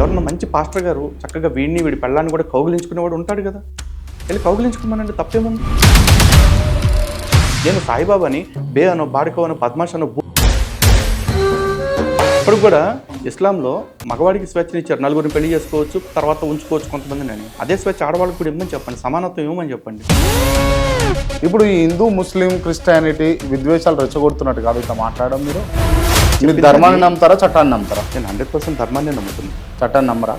ఎవరన్నా మంచి పాస్టర్ గారు చక్కగా వీడి పెళ్ళాన్ని కూడా కౌగిలించుకునేవాడు ఉంటాడు కదా, వెళ్ళి కౌగిలించుకోమనండి, తప్పేముంది? నేను సాయిబాబాని బే అనో బాడికో అనో పద్మాష్ అనో ఇప్పుడు కూడా ఇస్లాంలో మగవాడికి స్వేచ్ఛనిచ్చారు, నలుగురిని పెళ్లి చేసుకోవచ్చు, తర్వాత ఉంచుకోవచ్చు కొంతమంది. నేను అదే స్వేచ్ఛ ఆడవాళ్ళకి కూడా ఇవ్వమని చెప్పండి, సమానత్వం ఇవ్వమని చెప్పండి. ఇప్పుడు ఈ హిందూ ముస్లిం క్రిస్టియానిటీ విద్వేషాలు రెచ్చగొడుతున్నట్టు కాదు ఇట్లా మాట్లాడడం. మీరు ధర్మాన్ని నమ్ముతారా చట్టాన్ని నమ్ముతారా? నేను 100% ధర్మాన్ని నమ్ముతున్నాను. చట్టాన్ని నమ్మరా?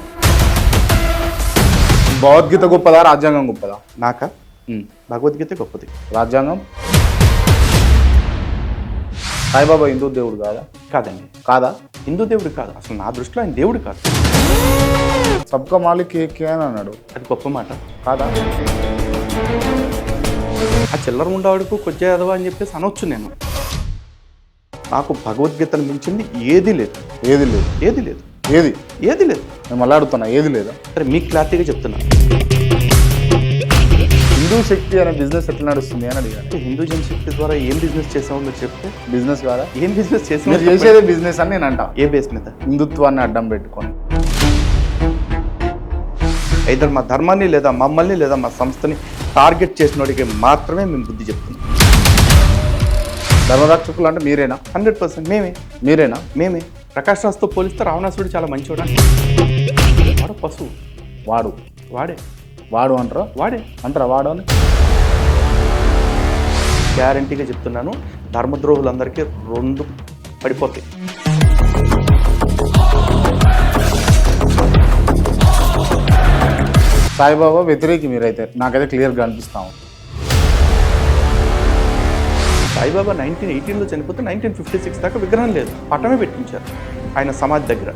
భగవద్గీత గొప్పదా రాజ్యాంగం గొప్పదా? నాకా భగవద్గీత గొప్పది. రాజ్యాంగం? సాయిబాబా హిందూ దేవుడు కాదా? కాదండి. కాదా? హిందూ దేవుడు కాదు, అసలు నా దృష్టిలో ఆయన దేవుడు కాదు. సబ్కా మాలిక్ ఏకే అని అన్నాడు, అది గొప్ప మాట కాదా? ఆ చిల్లర ఉండవాడుకు కొద్దిగా ఎదవా అని చెప్పేసి అనొచ్చు. నేను నాకు భగవద్గీతను మించింది ఏది లేదు. ఏది లేదు? ఏది లేదు. ఏది? ఏది లేదు. నేను మళ్ళీ అడుగుతున్నా, ఏది లేదా? సరే మీకు క్లారిటీగా చెప్తున్నా. హిందూ శక్తి అనే బిజినెస్ ఎట్లా నడుస్తుంది అని అడిగాను. హిందూ జనశక్తి ద్వారా ఏం బిజినెస్ చేసామో మీరు చెప్తే. బిజినెస్ కాదా? ఏం బిజినెస్ చేసామో? మీరు చేసేదే బిజినెస్ అని నేను అంటా. ఏ బేస్ మీద? హిందుత్వాన్ని అడ్డం పెట్టుకొని అయితే మా ధర్మాన్ని లేదా మమ్మల్ని లేదా మా సంస్థని టార్గెట్ చేసిన వాడికి మాత్రమే మేము బుద్ధి చెప్తున్నాం. ధర్మరక్షకులు అంటే మీరేనా? 100% మేమే. మీరేనా? మేమే. ప్రకాష్ రాజ్తో పోలిస్తే రావణాసురుడు చాలా మంచివాడు. వాడు పశువు. వాడు వాడే. వాడు అంటారా? వాడే అంటారా వాడు అని? గ్యారంటీగా చెప్తున్నాను, ధర్మద్రోహులందరికీ 2 పడిపోతాయి. సాయిబాబా వ్యతిరేకి మీరైతే, నాకైతే క్లియర్గా అనిపిస్తాము. సాయిబాబా 1918లో చనిపోతే 1956 దాకా విగ్రహం లేదు, పట్టమే పెట్టించారు ఆయన సమాధి దగ్గర.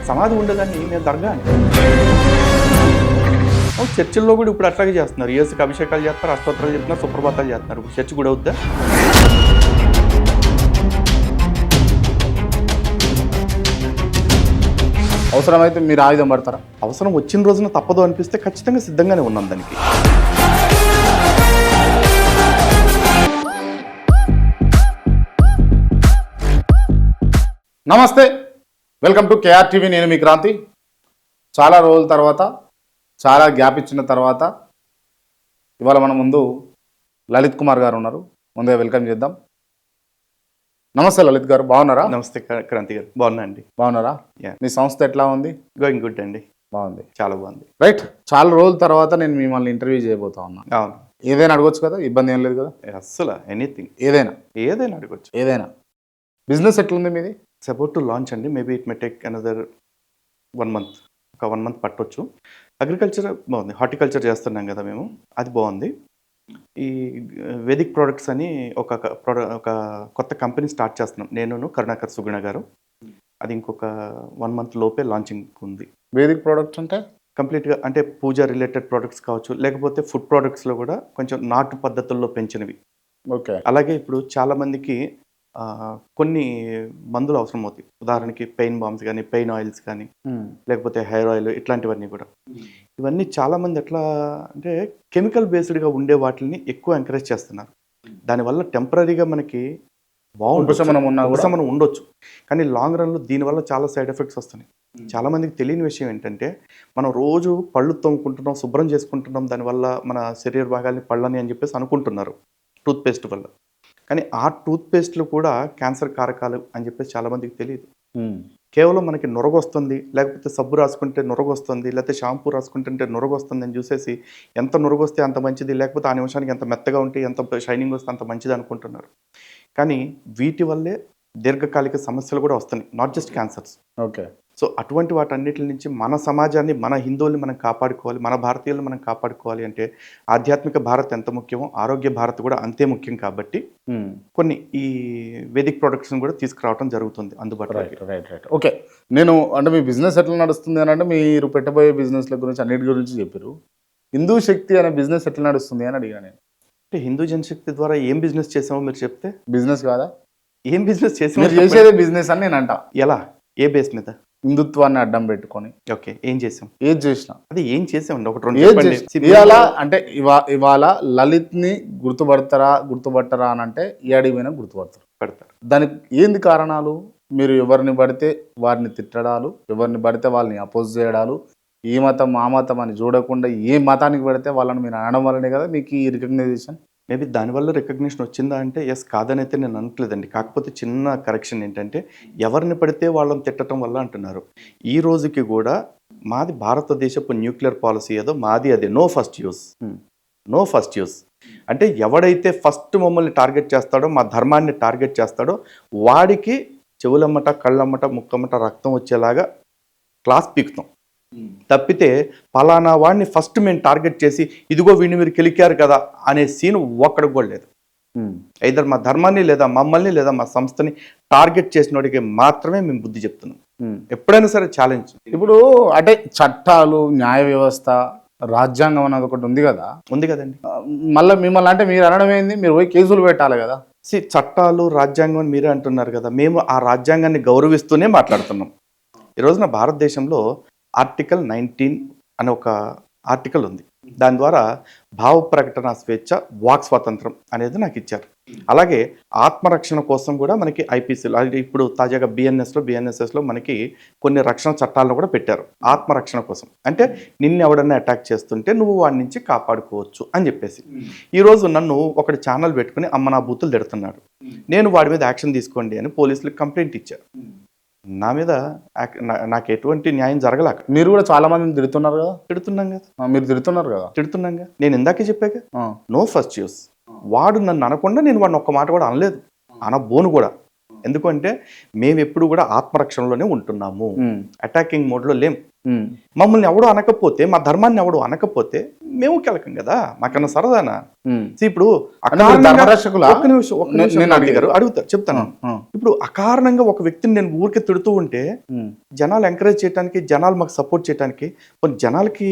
సమాధి ఉండదని మేము దర్గా అంటే. చర్చిల్లో కూడా ఇప్పుడు అట్లాగే చేస్తున్నారు. యేసుకి అభిషేకాలు చేస్తారు, అష్టోత్తరాలు చెప్తున్నారు, సుప్రభాతాలు చేస్తున్నారు. ఇప్పుడు చర్చి కూడా అవుద్దా? అవసరమైతే మీరు ఆయుధం పడతారా? అవసరం వచ్చిన రోజున తప్పదు అనిపిస్తే ఖచ్చితంగా సిద్ధంగానే ఉన్నాం దానికి. నమస్తే, వెల్కమ్ టు కేఆర్ టీవీ. నేను మీ క్రాంతి. చాలా రోజుల తర్వాత, చాలా గ్యాప్ ఇచ్చిన తర్వాత ఇవాళ మన ముందు లలిత్ కుమార్ గారు ఉన్నారు. ముందే వెల్కమ్ చేద్దాం. నమస్తే లలిత్ గారు, బాగున్నారా? నమస్తే క్రాంతి గారు, బాగున్నా అండి. బాగున్నారా? మీ సంస్థ ఎట్లా ఉంది? గోయింగ్ గుడ్ అండి. బాగుంది, చాలా బాగుంది. రైట్. చాలా రోజుల తర్వాత నేను మిమ్మల్ని ఇంటర్వ్యూ చేయబోతా ఉన్నా. అవును. ఏదైనా అడగొచ్చు కదా, ఇబ్బంది ఏం లేదు కదా? అస్సలు ఎనీథింగ్, ఏదైనా అడగొచ్చు. ఏదైనా. బిజినెస్ ఎట్లుంది మీది? ఇట్స్ అబౌట్ టు లాంచ్ అండి. Maybe it may take another 1 month. ఒక 1 month పట్టొచ్చు. అగ్రికల్చర్ బాగుంది, హార్టికల్చర్ చేస్తున్నాం కదా మేము, అది బాగుంది. ఈ వేదిక్ ప్రోడక్ట్స్ అని ఒక కొత్త కంపెనీ స్టార్ట్ చేస్తున్నాం, నేను కరుణాకర్ సుగుణ గారు. అది ఇంకొక 1 month లోపే లాంచింగ్ ఉంది. వేదిక్ ప్రోడక్ట్స్ అంటే కంప్లీట్గా అంటే పూజ రిలేటెడ్ ప్రోడక్ట్స్ కావచ్చు, లేకపోతే ఫుడ్ ప్రోడక్ట్స్లో కూడా కొంచెం నాటు పద్ధతుల్లో పెంచినవి. ఓకే. అలాగే ఇప్పుడు చాలామందికి కొన్ని మందులు అవసరం అవుతాయి. ఉదాహరణకి పెయిన్ బాంబ్స్ కానీ, పెయిన్ ఆయిల్స్ కానీ, లేకపోతే హెయిర్ ఆయిల్, ఇట్లాంటివన్నీ కూడా. ఇవన్నీ చాలామంది ఎట్లా అంటే కెమికల్ బేస్డ్గా ఉండే వాటిని ఎక్కువ ఎంకరేజ్ చేస్తున్నారు. దానివల్ల టెంపరీగా మనకి ఉపశమనం ఉండొచ్చు, కానీ లాంగ్ రన్లో దీనివల్ల చాలా సైడ్ ఎఫెక్ట్స్ వస్తున్నాయి. చాలామందికి తెలియని విషయం ఏంటంటే, మనం రోజు పళ్ళు తోముకుంటున్నాం, శుభ్రం చేసుకుంటున్నాం, దానివల్ల మన శరీర భాగాల్ని పళ్ళని అని చెప్పేసి అనుకుంటున్నారు టూత్పేస్ట్ వల్ల. కానీ ఆ టూత్పేస్ట్లు కూడా క్యాన్సర్ కారకాలు అని చెప్పేసి చాలామందికి తెలియదు. కేవలం మనకి నొరగొస్తుంది, లేకపోతే సబ్బు రాసుకుంటే నొరగొస్తుంది, లేకపోతే షాంపూ రాసుకుంటుంటే నొరగొస్తుంది అని చూసేసి ఎంత నొరగొస్తే అంత మంచిది, లేకపోతే ఆ నిమిషానికి ఎంత మెత్తగా ఉంటే ఎంత షైనింగ్ వస్తే అంత మంచిది అనుకుంటున్నారు. కానీ వీటి వల్లే దీర్ఘకాలిక సమస్యలు కూడా వస్తున్నాయి, not just cancers. Okay. So అటువంటి వాటన్నిటి నుంచి మన సమాజాన్ని, మన హిందువుల్ని మనం కాపాడుకోవాలి, మన భారతీయులను మనం కాపాడుకోవాలి అంటే ఆధ్యాత్మిక భారత్ ఎంత ముఖ్యమో ఆరోగ్య భారత్ కూడా అంతే ముఖ్యం. కాబట్టి కొన్ని ఈ వేదిక్ ప్రొడక్ట్స్ని కూడా తీసుకురావడం జరుగుతుంది అందుబాటులో. రైట్. ఓకే. నేను అంటే మీ బిజినెస్ ఎట్లా నడుస్తుంది అని అంటే, మీరు పెట్టబోయే బిజినెస్ల గురించి అన్నిటి గురించి చెప్పారు. హిందూ శక్తి అనే బిజినెస్ ఎట్లా నడుస్తుంది అని అడిగాను నేను. అంటే హిందూ జనశక్తి ద్వారా ఏం బిజినెస్ చేసామో మీరు చెప్తే. బిజినెస్ కాదా? ఏం బిజినెస్ చేసామో? మీరు చేసేదే బిజినెస్ అని నేను అంటా. ఎలా? ఏ బేస్ మీద? హిందుత్వాన్ని అడ్డం పెట్టుకొని. ఓకే. ఏం చేసాం? ఏది చేసినా అది ఏం చేసామండి, ఒకటి ఇవాళ అంటే ఇవాళ లలిత్ని గుర్తుపడతారా అని అంటే, ఈ అడిగిపోయినా గుర్తుపడతారు. దానికి ఏంది కారణాలు? మీరు ఎవరిని పడితే వారిని తిట్టడాలు, ఎవరిని పడితే వాళ్ళని అపోజ్ చేయడాలు, ఈ మతం ఆ మతం అని చూడకుండా ఏ మతానికి పడితే వాళ్ళని మీరు అనడం వల్లనే కదా మీకు ఈ రికగ్నైజేషన్. మేబీ దానివల్ల రికగ్నిషన్ వచ్చిందా అంటే ఎస్, కాదనైతే నేను అనట్లేదండి. కాకపోతే చిన్న కరెక్షన్ ఏంటంటే ఎవరిని పడితే వాళ్ళని తిట్టడం వల్ల అంటున్నారు. ఈ రోజుకి కూడా మాది భారతదేశపు న్యూక్లియర్ పాలసీ ఏదో మాది అదే, no first use. No first use అంటే ఎవడైతే ఫస్ట్ మమ్మల్ని టార్గెట్ చేస్తాడో, మా ధర్మాన్ని టార్గెట్ చేస్తాడో వాడికి చెవులమ్మట, కళ్ళమ్మట, ముక్కమ్మట రక్తం వచ్చేలాగా క్లాస్ పీకుతాం. తప్పితే పలానా వాడిని ఫస్ట్ మేము టార్గెట్ చేసి ఇదిగో వీడిని మీరు కెలికారు కదా అనే సీన్ ఒక్కడికి కూడా లేదు. ఐదర్ మా ధర్మాన్ని లేదా మమ్మల్ని లేదా మా సంస్థని టార్గెట్ చేసిన వాడికి మాత్రమే మేము బుద్ధి చెప్తున్నాం. ఎప్పుడైనా సరే ఛాలెంజ్. ఇప్పుడు అంటే చట్టాలు, న్యాయ వ్యవస్థ, రాజ్యాంగం అన్నది ఒకటి ఉంది కదా. ఉంది కదండి. మళ్ళీ మిమ్మల్ని అంటే మీరు అనడం ఏంది, మీరు పోయి కేసులు పెట్టాలి కదా. చట్టాలు, రాజ్యాంగం అని మీరే అంటున్నారు కదా, మేము ఆ రాజ్యాంగాన్ని గౌరవిస్తూనే మాట్లాడుతున్నాం. ఈ రోజున భారతదేశంలో ఆర్టికల్ 19 అనే ఒక ఆర్టికల్ ఉంది. దాని ద్వారా భావ ప్రకటన స్వేచ్ఛ, వాక్ స్వాతంత్రం అనేది నాకు ఇచ్చారు. అలాగే ఆత్మరక్షణ కోసం కూడా మనకి ఐపీసీలో, అది ఇప్పుడు తాజాగా బిఎన్ఎస్ఎస్లో మనకి కొన్ని రక్షణ చట్టాలను కూడా పెట్టారు ఆత్మరక్షణ కోసం. అంటే నిన్ను ఎవడన్నా అటాక్ చేస్తుంటే నువ్వు వాడి నుంచి కాపాడుకోవచ్చు అని చెప్పేసి. ఈరోజు నన్ను ఒకటి ఛానల్ పెట్టుకుని అమ్మ నా బూతులు తిడుతున్నాడు, నేను వాడి మీద యాక్షన్ తీసుకోండి అని పోలీసులకు కంప్లైంట్ ఇచ్చారు. నా మీద నాకు ఎటువంటి న్యాయం జరగలేక. మీరు కూడా చాలా మందిని తిడుతున్నారు కదా. తిడుతున్నాం కదా. మీరు తిడుతున్నారు కదా. తిడుతున్నాగా. నేను ఇందాకే చెప్పాక నో ఫస్ట్ యూస్. వాడు నన్ను అనకుండా నేను వాడిని ఒక్క మాట కూడా అనలేదు, అనబోను కూడా. ఎందుకంటే మేము ఎప్పుడు కూడా ఆత్మరక్షణలోనే ఉంటున్నాము, అటాకింగ్ మోడ్లో లేం. మమ్మల్ని ఎవడు అనకపోతే, మా ధర్మాన్ని ఎవడు అనకపోతే మేము కెలకం కదా, మాకన్నా సరదానా. ఇప్పుడు అడుగుతా, చెప్తాను. ఇప్పుడు అకారణంగా ఒక వ్యక్తిని నేను ఊరికే తిడుతూ ఉంటే జనాలు ఎంకరేజ్ చేయడానికి, జనాలు మాకు సపోర్ట్ చేయడానికి, జనాలకి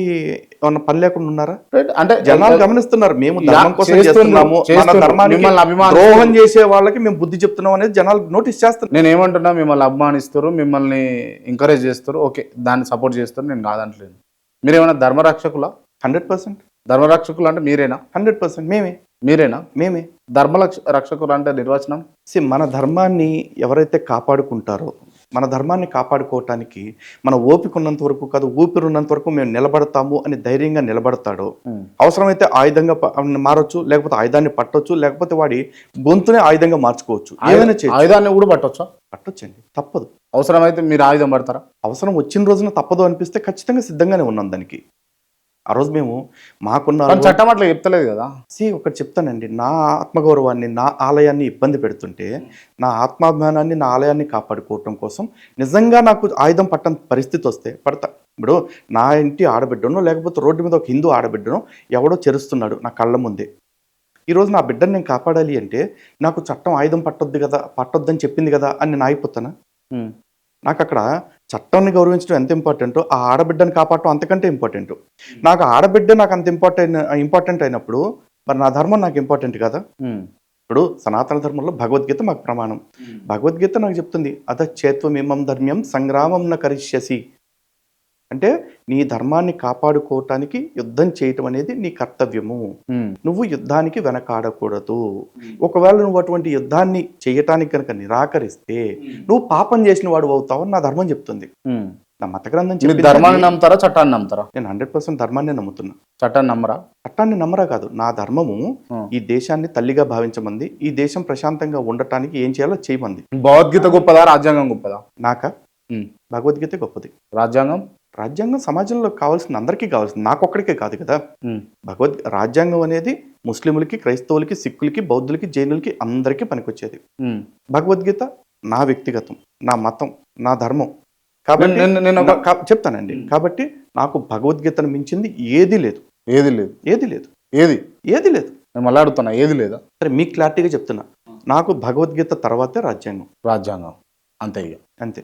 ఏమన్నా పని లేకుండా ఉన్నారా? అంటే జనాలు గమనిస్తున్నారు మేము ధర్మం కోసం చేస్తున్నాము, మన ధర్మానికి ద్రోహం చేసే వాళ్ళకి మేము బుద్ధి చెప్తున్నాం అనేది జనాలు నోటీస్ చేస్తారు. నేను ఏమంటున్నా, మిమ్మల్ని అభిమానిస్తారు, మిమ్మల్ని ఎంకరేజ్ చేస్తారు, ఓకే, దాన్ని సపోర్ట్ చేస్తారు, నేను కాదంటలేదు. మీరేమైనా ధర్మరక్షకులా? 100%. ధర్మరక్షకులు అంటే మీరేనా? 100% మీరేనా? మేమే. రక్షకులు అంటే నిర్వచనం. మన ధర్మాన్ని ఎవరైతే కాపాడుకుంటారో, మన ధర్మాన్ని కాపాడుకోవటానికి మన ఓపిక ఉన్నంత వరకు కాదు, ఊపిరి ఉన్నంత వరకు మేము నిలబడతాము అని ధైర్యంగా నిలబడతాడో, అవసరమైతే ఆయుధంగా మారొచ్చు, లేకపోతే ఆయుధాన్ని పట్టొచ్చు, లేకపోతే వాడి గొంతునే ఆయుధంగా మార్చుకోవచ్చు. ఏదైనా ఆయుధాన్ని కూడా పట్టొచ్చా? పట్టొచ్చండి, తప్పదు. అవసరమైతే మీరు ఆయుధం పడతారా? అవసరం వచ్చిన రోజున తప్పదు అనిపిస్తే ఖచ్చితంగా సిద్ధంగానే ఉన్నాం దానికి. ఆ రోజు మేము మాకున్న చట్టం అట్లా చెప్తలేదు కదా. ఒకటి చెప్తానండి, నా ఆత్మగౌరవాన్ని, నా ఆలయాన్ని ఇబ్బంది పెడుతుంటే, నా ఆత్మాభిమానాన్ని, నా ఆలయాన్ని కాపాడుకోవటం కోసం నిజంగా నాకు ఆయుధం పట్టని పరిస్థితి వస్తే పడతా. ఇప్పుడు నా ఇంటి ఆడబిడ్డనో, లేకపోతే రోడ్డు మీద ఒక హిందూ ఆడబిడ్డనో ఎవడో చెరుస్తున్నాడు నా కళ్ళ ముందే. ఈరోజు నా బిడ్డను నేను కాపాడాలి అంటే నాకు చట్టం ఆయుధం పట్టొద్దని చెప్పింది కదా అని నేను ఆగిపోతానా? నాకు అక్కడ చట్టాన్ని గౌరవించడం ఎంత ఇంపార్టెంటో ఆ ఆడబిడ్డను కాపాడటం అంతకంటే ఇంపార్టెంట్. నాకు ఆడబిడ్డ నాకు అంత ఇంపార్టెంట్ అయినప్పుడు మరి నా ధర్మం నాకు ఇంపార్టెంట్ కదా. ఇప్పుడు సనాతన ధర్మంలో భగవద్గీత మాకు ప్రమాణం. భగవద్గీత నాకు చెప్తుంది, అత చేత్వమిమం ధర్మ్యం సంగ్రామం న కరిష్యసి. అంటే నీ ధర్మాన్ని కాపాడుకోవటానికి యుద్ధం చేయటం అనేది నీ కర్తవ్యము. నువ్వు యుద్ధానికి వెనకాడకూడదు. ఒకవేళ నువ్వు అటువంటి యుద్ధాన్ని చేయటానికి కనుక నిరాకరిస్తే నువ్వు పాపం చేసిన వాడు అవుతావని నా ధర్మం చెప్తుంది. నా మత గ్రంథం చెప్పి ధర్మాన్ని నమ్ముతారా, చట్టాన్ని నమ్ముతారా? నేను 100% ధర్మాన్ని నమ్ముతున్నా. చట్టాన్ని నమ్మరా? చట్టాన్ని నమ్మరా కాదు, నా ధర్మము ఈ దేశాన్ని తల్లిగా భావించమంది, ఈ దేశం ప్రశాంతంగా ఉండటానికి ఏం చేయాలో చేయమంది. భగవద్గీత గొప్పదా, రాజ్యాంగం గొప్పదా? నాకా భగవద్గీత గొప్పది. రాజ్యాంగం సమాజంలో కావాల్సింది, అందరికీ కావాల్సింది, నాకొక్కడికే కాదు కదా. రాజ్యాంగం అనేది ముస్లింలకి, క్రైస్తవులకి, సిక్కులకి, బౌద్ధులకి, జైనులకి అందరికీ పనికొచ్చేది. భగవద్గీత నా వ్యక్తిగతం, నా మతం, నా ధర్మం. కాబట్టి నేను చెప్తానండి. కాబట్టి నాకు భగవద్గీతను మించింది ఏది లేదు. మళ్ళీ అడుగుతున్నా, ఏది లేదా? సరే మీకు క్లారిటీగా చెప్తున్నా, నాకు భగవద్గీత తర్వాతే రాజ్యాంగం. అంతే.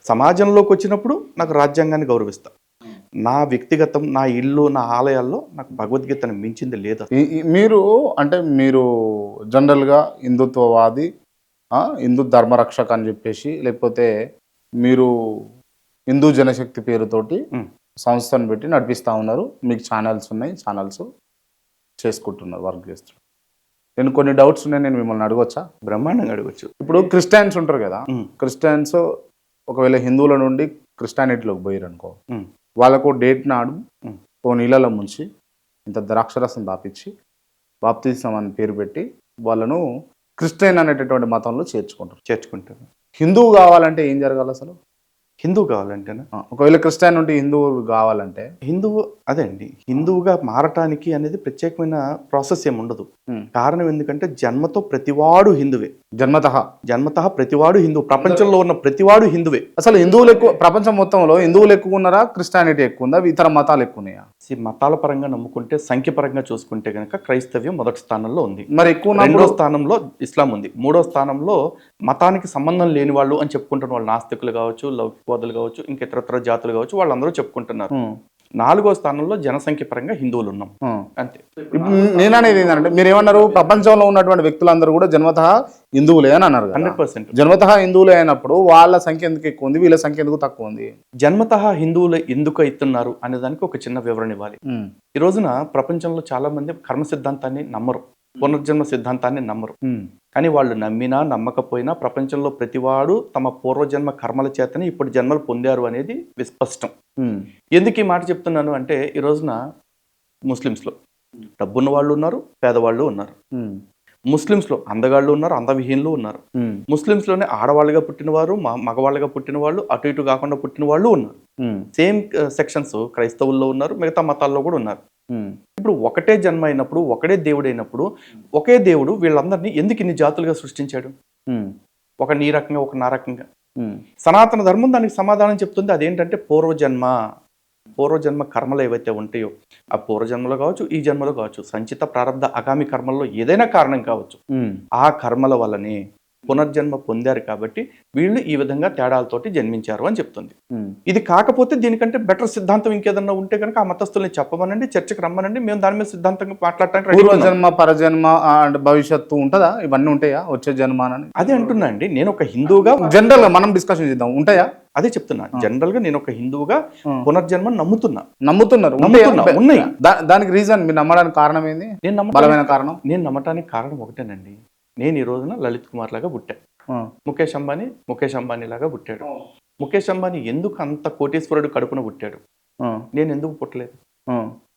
సమాజంలోకి వచ్చినప్పుడు నాకు రాజ్యాంగాన్ని గౌరవిస్తా. నా వ్యక్తిగతం, నా ఇల్లు, నా ఆలయాల్లో నాకు భగవద్గీతను మించింది లేదు. మీరు జనరల్గా హిందుత్వవాది, హిందూ ధర్మరక్షక అని చెప్పేసి, లేకపోతే మీరు హిందూ జనశక్తి పేరుతోటి సంస్థను పెట్టి నడిపిస్తూ ఉన్నారు. మీకు ఛానల్స్ ఉన్నాయి, ఛానల్స్ చేసుకుంటున్నారు, వర్క్ చేస్తున్నారు. నేను కొన్ని డౌట్స్ ఉన్నాయి, నేను మిమ్మల్ని అడగొచ్చా? బ్రహ్మాండంగా అడగచ్చు. ఇప్పుడు క్రిస్టియన్స్ ఉంటారు కదా, క్రిస్టియన్స్ ఒకవేళ హిందువుల నుండి క్రిస్టియానిటీలోకి పోయారు అనుకో, వాళ్ళకు డేట్ నాడు ఓ నీళ్ళలో ముంచి ఇంత ద్రాక్షరసం దాపించి బాప్తిసం అని పేరు పెట్టి వాళ్ళను క్రిస్టియన్ అనేటటువంటి మతంలో చేర్చుకుంటారు. హిందువు కావాలంటే ఏం జరగాలి అసలు? హిందువు కావాలంటేనా? ఒకవేళ క్రిస్టియన్ నుండి హిందువు కావాలంటే హిందువు అదే అండి, హిందువుగా మారటానికి అనేది ప్రత్యేకమైన ప్రాసెస్ ఏమి ఉండదు. కారణం ఎందుకంటే జన్మతో ప్రతివాడు హిందువే. జన్మతః ప్రతివాడు హిందువు. ప్రపంచంలో ఉన్న ప్రతివాడు హిందువే. అసలు హిందువులు ఎక్కువ, ప్రపంచం మొత్తంలో హిందువులు ఎక్కువ ఉన్నారా, క్రిస్టియానిటీ ఎక్కువ ఉందా, ఇతర మతాలు ఎక్కువ ఉన్నాయా? మతాల పరంగా నమ్ముకుంటే, సంఖ్య పరంగా చూసుకుంటే కనుక క్రైస్తవ్యం మొదటి స్థానంలో ఉంది. మరి ఎక్కువ రెండో స్థానంలో ఇస్లాం ఉంది. మూడో స్థానంలో మతానికి సంబంధం లేని వాళ్ళు అని చెప్పుకుంటున్న వాళ్ళు, నాస్తికులు కావచ్చు, లౌకికవాదులు కావచ్చు, ఇంకా ఇతరత్ర జాతులు కావచ్చు, వాళ్ళందరూ చెప్పుకుంటున్నారు. నాలుగో స్థానంలో జనసంఖ్య పరంగా హిందువులు ఉన్నాం, అంతే. నేను అనేది ఏంటంటే, మీరు ఏమన్నారు, ప్రపంచంలో ఉన్నటువంటి వ్యక్తులందరూ కూడా జన్మతః హిందువులే అని అన్నారు. 100% జన్మతః హిందువులే అయినప్పుడు వాళ్ళ సంఖ్య ఎందుకు ఎక్కువ ఉంది, వీళ్ళ సంఖ్య ఎందుకు తక్కువ ఉంది? జన్మతః హిందువులు ఎందుకు అవుతున్నారు అనే దానికి ఒక చిన్న వివరణ ఇవ్వాలి. ఈ రోజున ప్రపంచంలో చాలా మంది కర్మ సిద్ధాంతాన్ని నమ్మరు, పునర్జన్మ సిద్ధాంతాన్ని నమ్మరు. కానీ వాళ్ళు నమ్మినా నమ్మకపోయినా ప్రపంచంలో ప్రతివాడు తమ పూర్వజన్మ కర్మల చేతనే ఇప్పుడు జన్మలు పొందారు అనేది విస్పష్టం. ఎందుకు ఈ మాట చెప్తున్నాను అంటే, ఈ రోజున ముస్లిమ్స్లో డబ్బున్న వాళ్ళు ఉన్నారు, పేదవాళ్ళు ఉన్నారు. ముస్లిమ్స్లో అందగాళ్ళు ఉన్నారు, అందవిహీనులు ఉన్నారు. ముస్లిమ్స్లోనే ఆడవాళ్ళుగా పుట్టినవారు, మగవాళ్ళుగా పుట్టిన వాళ్ళు, అటు ఇటు కాకుండా పుట్టిన వాళ్ళు ఉన్నారు. సేమ్ సెక్షన్స్ క్రైస్తవుల్లో ఉన్నారు, మిగతా మతాల్లో కూడా ఉన్నారు. ఇప్పుడు ఒకటే జన్మ అయినప్పుడు, ఒకటే దేవుడు అయినప్పుడు, ఒకే దేవుడు వీళ్ళందరినీ ఎందుకు ఇన్ని జాతులుగా సృష్టించాడు? ఒక నీ రకంగా, ఒక నా రకంగా. సనాతన ధర్మం దానికి సమాధానం చెప్తుంది. అదేంటంటే పూర్వజన్మ కర్మలు ఏవైతే ఉంటాయో, ఆ పూర్వజన్మలో కావచ్చు, ఈ జన్మలో కావచ్చు, సంచిత ప్రారంధ అగామి కర్మల్లో ఏదైనా కారణం కావచ్చు, ఆ కర్మల వల్లనే పునర్జన్మ పొందారు. కాబట్టి వీళ్ళు ఈ విధంగా తేడాలతోటి జన్మించారు అని చెప్తుంది. ఇది కాకపోతే దీనికంటే బెటర్ సిద్ధాంతం ఇంకేదన్నా ఉంటే కనుక ఆ మతస్థుల్ని చెప్పమనండి, చర్చకు రమ్మనండి, మేము దాని మీద సిద్ధాంతంగా మాట్లాడటానికి పూర్వజన్మ, పరజన్మ అండ్ భవిష్యత్తు ఉంటుందా? ఇవన్నీ ఉంటాయా వచ్చే జన్మానని? అదే అంటున్నా అండి. నేను ఒక హిందువుగా జనరల్ గా మనం డిస్కషన్ చేద్దాం, ఉంటాయా? అదే చెప్తున్నా. జనరల్ గా నేను ఒక హిందువుగా పునర్జన్మ నమ్ముతున్నారు. ఉన్నాయి. దానికి రీజన్, మీరు నమ్మడానికి కారణం ఏంది? బలమైన కారణం నేను నమ్మటానికి కారణం ఒకటేనండి. నేను ఈ రోజున లలిత్ కుమార్ లాగా పుట్టా. ముఖేష్ అంబానీ లాగా పుట్టాడు. ముఖేష్ అంబానీ ఎందుకు అంత కోటీశ్వరుడు కడుపున పుట్టాడు? నేను ఎందుకు పుట్టలేదు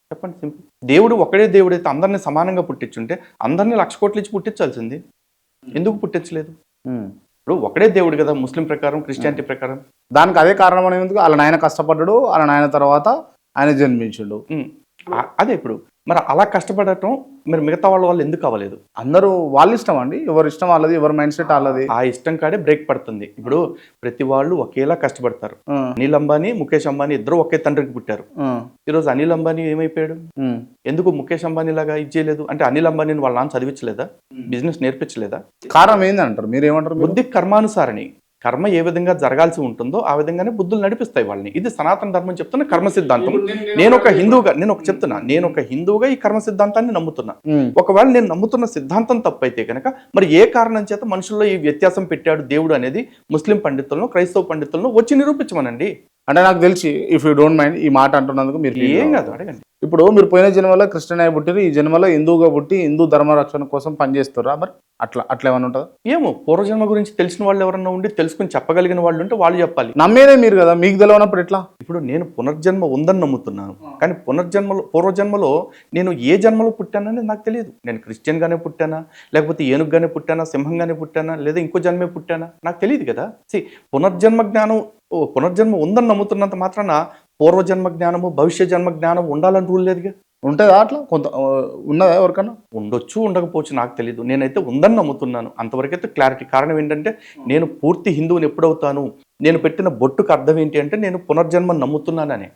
చెప్పండి? సింపుల్. దేవుడు ఒకడే దేవుడైతే అందరినీ సమానంగా పుట్టించుంటే అందరినీ 1,00,000 కోట్లు ఇచ్చి పుట్టించాల్సింది. ఎందుకు పుట్టించలేదు? ఇప్పుడు ఒకడే దేవుడు కదా ముస్లిం ప్రకారం, క్రిస్టియానిటీ ప్రకారం. దానికి అదే కారణం అనేది, వాళ్ళ నాయన కష్టపడ్డాడు, వాళ్ళ నాయన తర్వాత ఆయన జన్మించాడు. అదే ఇప్పుడు మరి అలా కష్టపడటం మరి మిగతా వాళ్ళు ఎందుకు అవ్వలేదు? అందరూ వాళ్ళ ఇష్టం అండి, ఎవరి ఇష్టం వాళ్ళది, ఎవరి మైండ్ సెట్ వాళ్ళది. ఆ ఇష్టం కాడే బ్రేక్ పడుతుంది. ఇప్పుడు ప్రతి వాళ్ళు ఒకేలా కష్టపడతారు. అనిల్ అంబానీ, ముఖేష్ అంబానీ ఇద్దరు ఒకే తండ్రికి పుట్టారు. ఈరోజు అనిల్ అంబానీ ఏమైపోయాడు? ఎందుకు ముఖేష్ అంబానీ లాగా ఇది చేయలేదు? అంటే అనిల్ అంబానీని వాళ్ళ నాన్న చదివించలేదా? బిజినెస్ నేర్పించలేదా? కారణం ఏందంటారు? మీరు ఏమంటారు? బుద్ధి కర్మానుసారణి. కర్మ ఏ విధంగా జరగాల్సి ఉంటుందో ఆ విధంగానే బుద్ధులు నడిపిస్తాయి వాళ్ళని. ఇది సనాతన ధర్మం చెప్తున్న కర్మ సిద్ధాంతం. నేను ఒక హిందువుగా ఈ కర్మ సిద్ధాంతాన్ని నమ్ముతున్నా. ఒకవేళ నేను నమ్ముతున్న సిద్ధాంతం తప్పైతే కనుక మరి ఏ కారణం చేత మనుషుల్లో ఈ వ్యత్యాసం పెట్టాడు దేవుడు అనేది ముస్లిం పండితులను, క్రైస్తవ పండితులను వచ్చి నిరూపించమనండి. అంటే నాకు తెలిసి, ఇఫ్ యూ డోంట్ మైండ్, ఈ మాట అంటున్నందుకు మీరు ఏం కాదు, అడగండి. ఇప్పుడు మీరు పోయిన జన్మలో క్రిస్టియన్ అయి పుట్టిరు, ఈ జన్మలో హిందువుగా పుట్టి హిందూ ధర్మ రక్షణ కోసం పనిచేస్తారా? మరి అట్లా ఏమైనా ఉంటుందా? ఏమో, పూర్వజన్మ గురించి తెలిసిన వాళ్ళు ఎవరన్నా ఉండి తెలుసుకుని చెప్పగలిగిన వాళ్ళు ఉంటే వాళ్ళు చెప్పాలి. నమ్మేదే మీరు కదా, మీకు తెలియనప్పుడు ఎట్లా? ఇప్పుడు నేను పునర్జన్మ ఉందని నమ్ముతున్నాను, కానీ పూర్వజన్మలో నేను ఏ జన్మలో పుట్టానని నాకు తెలియదు. నేను క్రిస్టియన్గానే పుట్టానా, లేకపోతే ఏనుగుగానే పుట్టానా, సింహంగానే పుట్టానా, లేదా ఇంకో జన్మే పుట్టానా నాకు తెలియదు కదా. పునర్జన్మ ఉందని నమ్ముతున్నంత మాత్రాన పూర్వజన్మ జ్ఞానము, భవిష్య జన్మ జ్ఞానం ఉండాలని రూల్ లేదుగా. ఉంటుందా? అట్లా కొంత ఉన్నదా? ఎవరికన్నా ఉండొచ్చు, ఉండకపోవచ్చు, నాకు తెలియదు. నేనైతే ఉందని నమ్ముతున్నాను, అంతవరకైతే క్లారిటీ. కారణం ఏంటంటే నేను పూర్తి హిందువుని ఎప్పుడవుతాను? నేను పెట్టిన బొట్టుకు అర్థం ఏంటి అంటే నేను పునర్జన్మని నమ్ముతున్నానని.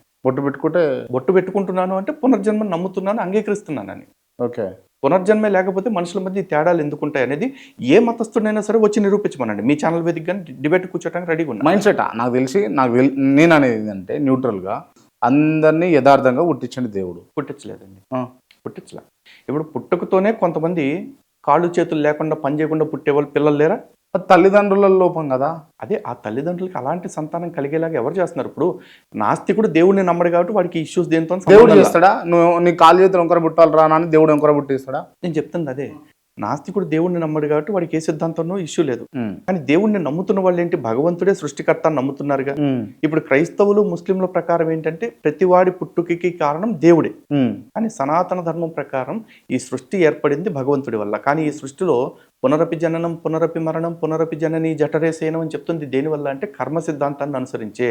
బొట్టు పెట్టుకుంటున్నాను అంటే పునర్జన్మని నమ్ముతున్నాను, అంగీకరిస్తున్నానని. ఓకే. పునర్జన్మే లేకపోతే మనుషుల మధ్య తేడాలు ఎందుకుంటాయి అనేది ఏ మతస్థుడైనా సరే వచ్చి నిరూపించమనండి. మీ ఛానల్ వేదికగా డిబేట్ కూర్చోడానికి రెడీగా ఉన్నా. మైండ్ సెట్ నాకు తెలిసి, నేను అనేది ఏంటంటే న్యూట్రల్గా అందరినీ యథార్థంగా పుట్టించండి దేవుడు. పుట్టించలేదండి, పుట్టించలే. ఇప్పుడు పుట్టుకతోనే కొంతమంది కాళ్ళు చేతులు లేకుండా పని చేయకుండా పుట్టేవాళ్ళు పిల్లలు లేరా? తల్లిదండ్రుల లోపం కదా. అదే ఆ తల్లిదండ్రులకి అలాంటి సంతానం కలిగేలాగా ఎవరు చేస్తున్నారు? ఇప్పుడు నాస్తికుడు దేవుడిని నమ్మడు కాబట్టి వాడికి ఇష్యూస్ దేంతో దేవుడు చేస్తాడా? నువ్వు నీ కాళ్ళు చేతులు వంకర పుట్టాలి రా అని దేవుడు వంకర పుట్టిస్తాడా? నేను చెప్తుంది అదే. నాస్తికుడు దేవుడిని నమ్మడు కాబట్టి వాడికి ఏ సిద్ధాంతంలో ఇష్యూ లేదు. కానీ దేవుడిని నమ్ముతున్న వాళ్ళు ఏంటి, భగవంతుడే సృష్టికర్త అని నమ్ముతున్నారుగా. ఇప్పుడు క్రైస్తవులు ముస్లింల ప్రకారం ఏంటంటే ప్రతివాడి పుట్టుకకి కారణం దేవుడే. కానీ సనాతన ధర్మం ప్రకారం ఈ సృష్టి ఏర్పడింది భగవంతుడి వల్ల. కానీ ఈ సృష్టిలో పునరపి జననం, పునరపి మరణం, పునరపి జనని జఠరేసేనం అని చెప్తుంది. దేనివల్ల అంటే కర్మ సిద్ధాంతాన్ని అనుసరించే.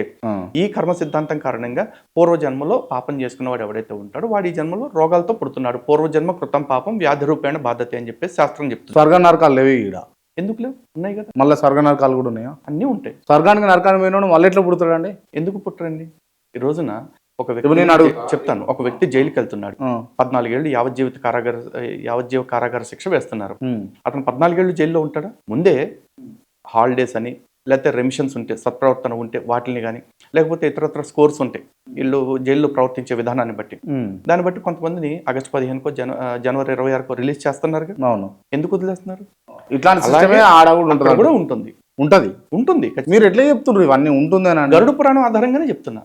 ఈ కర్మ సిద్ధాంతం కారణంగా పూర్వజన్మలో పాపం చేసుకున్నవాడు ఎవడైతే ఉంటాడో వాడి ఈ జన్మలో రోగాలతో పుడుతున్నాడు. పూర్వజన్మ కృతం పాపం వ్యాధి రూపేణ బాధ్యత అని చెప్పేసి శాస్త్రం చెప్తుంది. స్వర్గ నరకాలు లేవు ఈడ. ఎందుకు లేవు? ఉన్నాయి కదా. మళ్ళీ స్వర్గ నరకాలు కూడా ఉన్నాయా? అన్నీ ఉంటాయి. స్వర్గానికి నరకానికి పోయినాడు మళ్ళీ ఎట్లా పుడతాడండి? ఎందుకు పుట్టరండి? ఈ రోజున ఒక వ్యక్తి చెప్తాను, ఒక వ్యక్తి జైలుకి వెళ్తున్నాడు. 14 ఏళ్ళు యావజ్జీవ కారాగార శిక్ష వేస్తున్నారు. అతను 14 ఏళ్ళు జైల్లో ఉంటాడా? ముందే హాలిడేస్ అని లేకపోతే రెమిషన్స్ ఉంటే, సత్ప్రవర్తన ఉంటే వాటిని కానీ, లేకపోతే ఇతరత్ర స్కోర్స్ ఉంటాయి వీళ్ళు జైల్లో ప్రవర్తించే విధానాన్ని బట్టి. దాన్ని బట్టి కొంతమందిని ఆగస్టు 15కో జనవరి 26కో రిలీజ్ చేస్తున్నారు. అవును. ఎందుకు వదిలేస్తున్నారు? ఇట్లాంటి కూడా ఉంటుంది. మీరు ఎట్లా చెప్తున్నారు ఇవన్నీ ఉంటుందని? గరుడ పురాణం ఆధారంగానే చెప్తున్నా.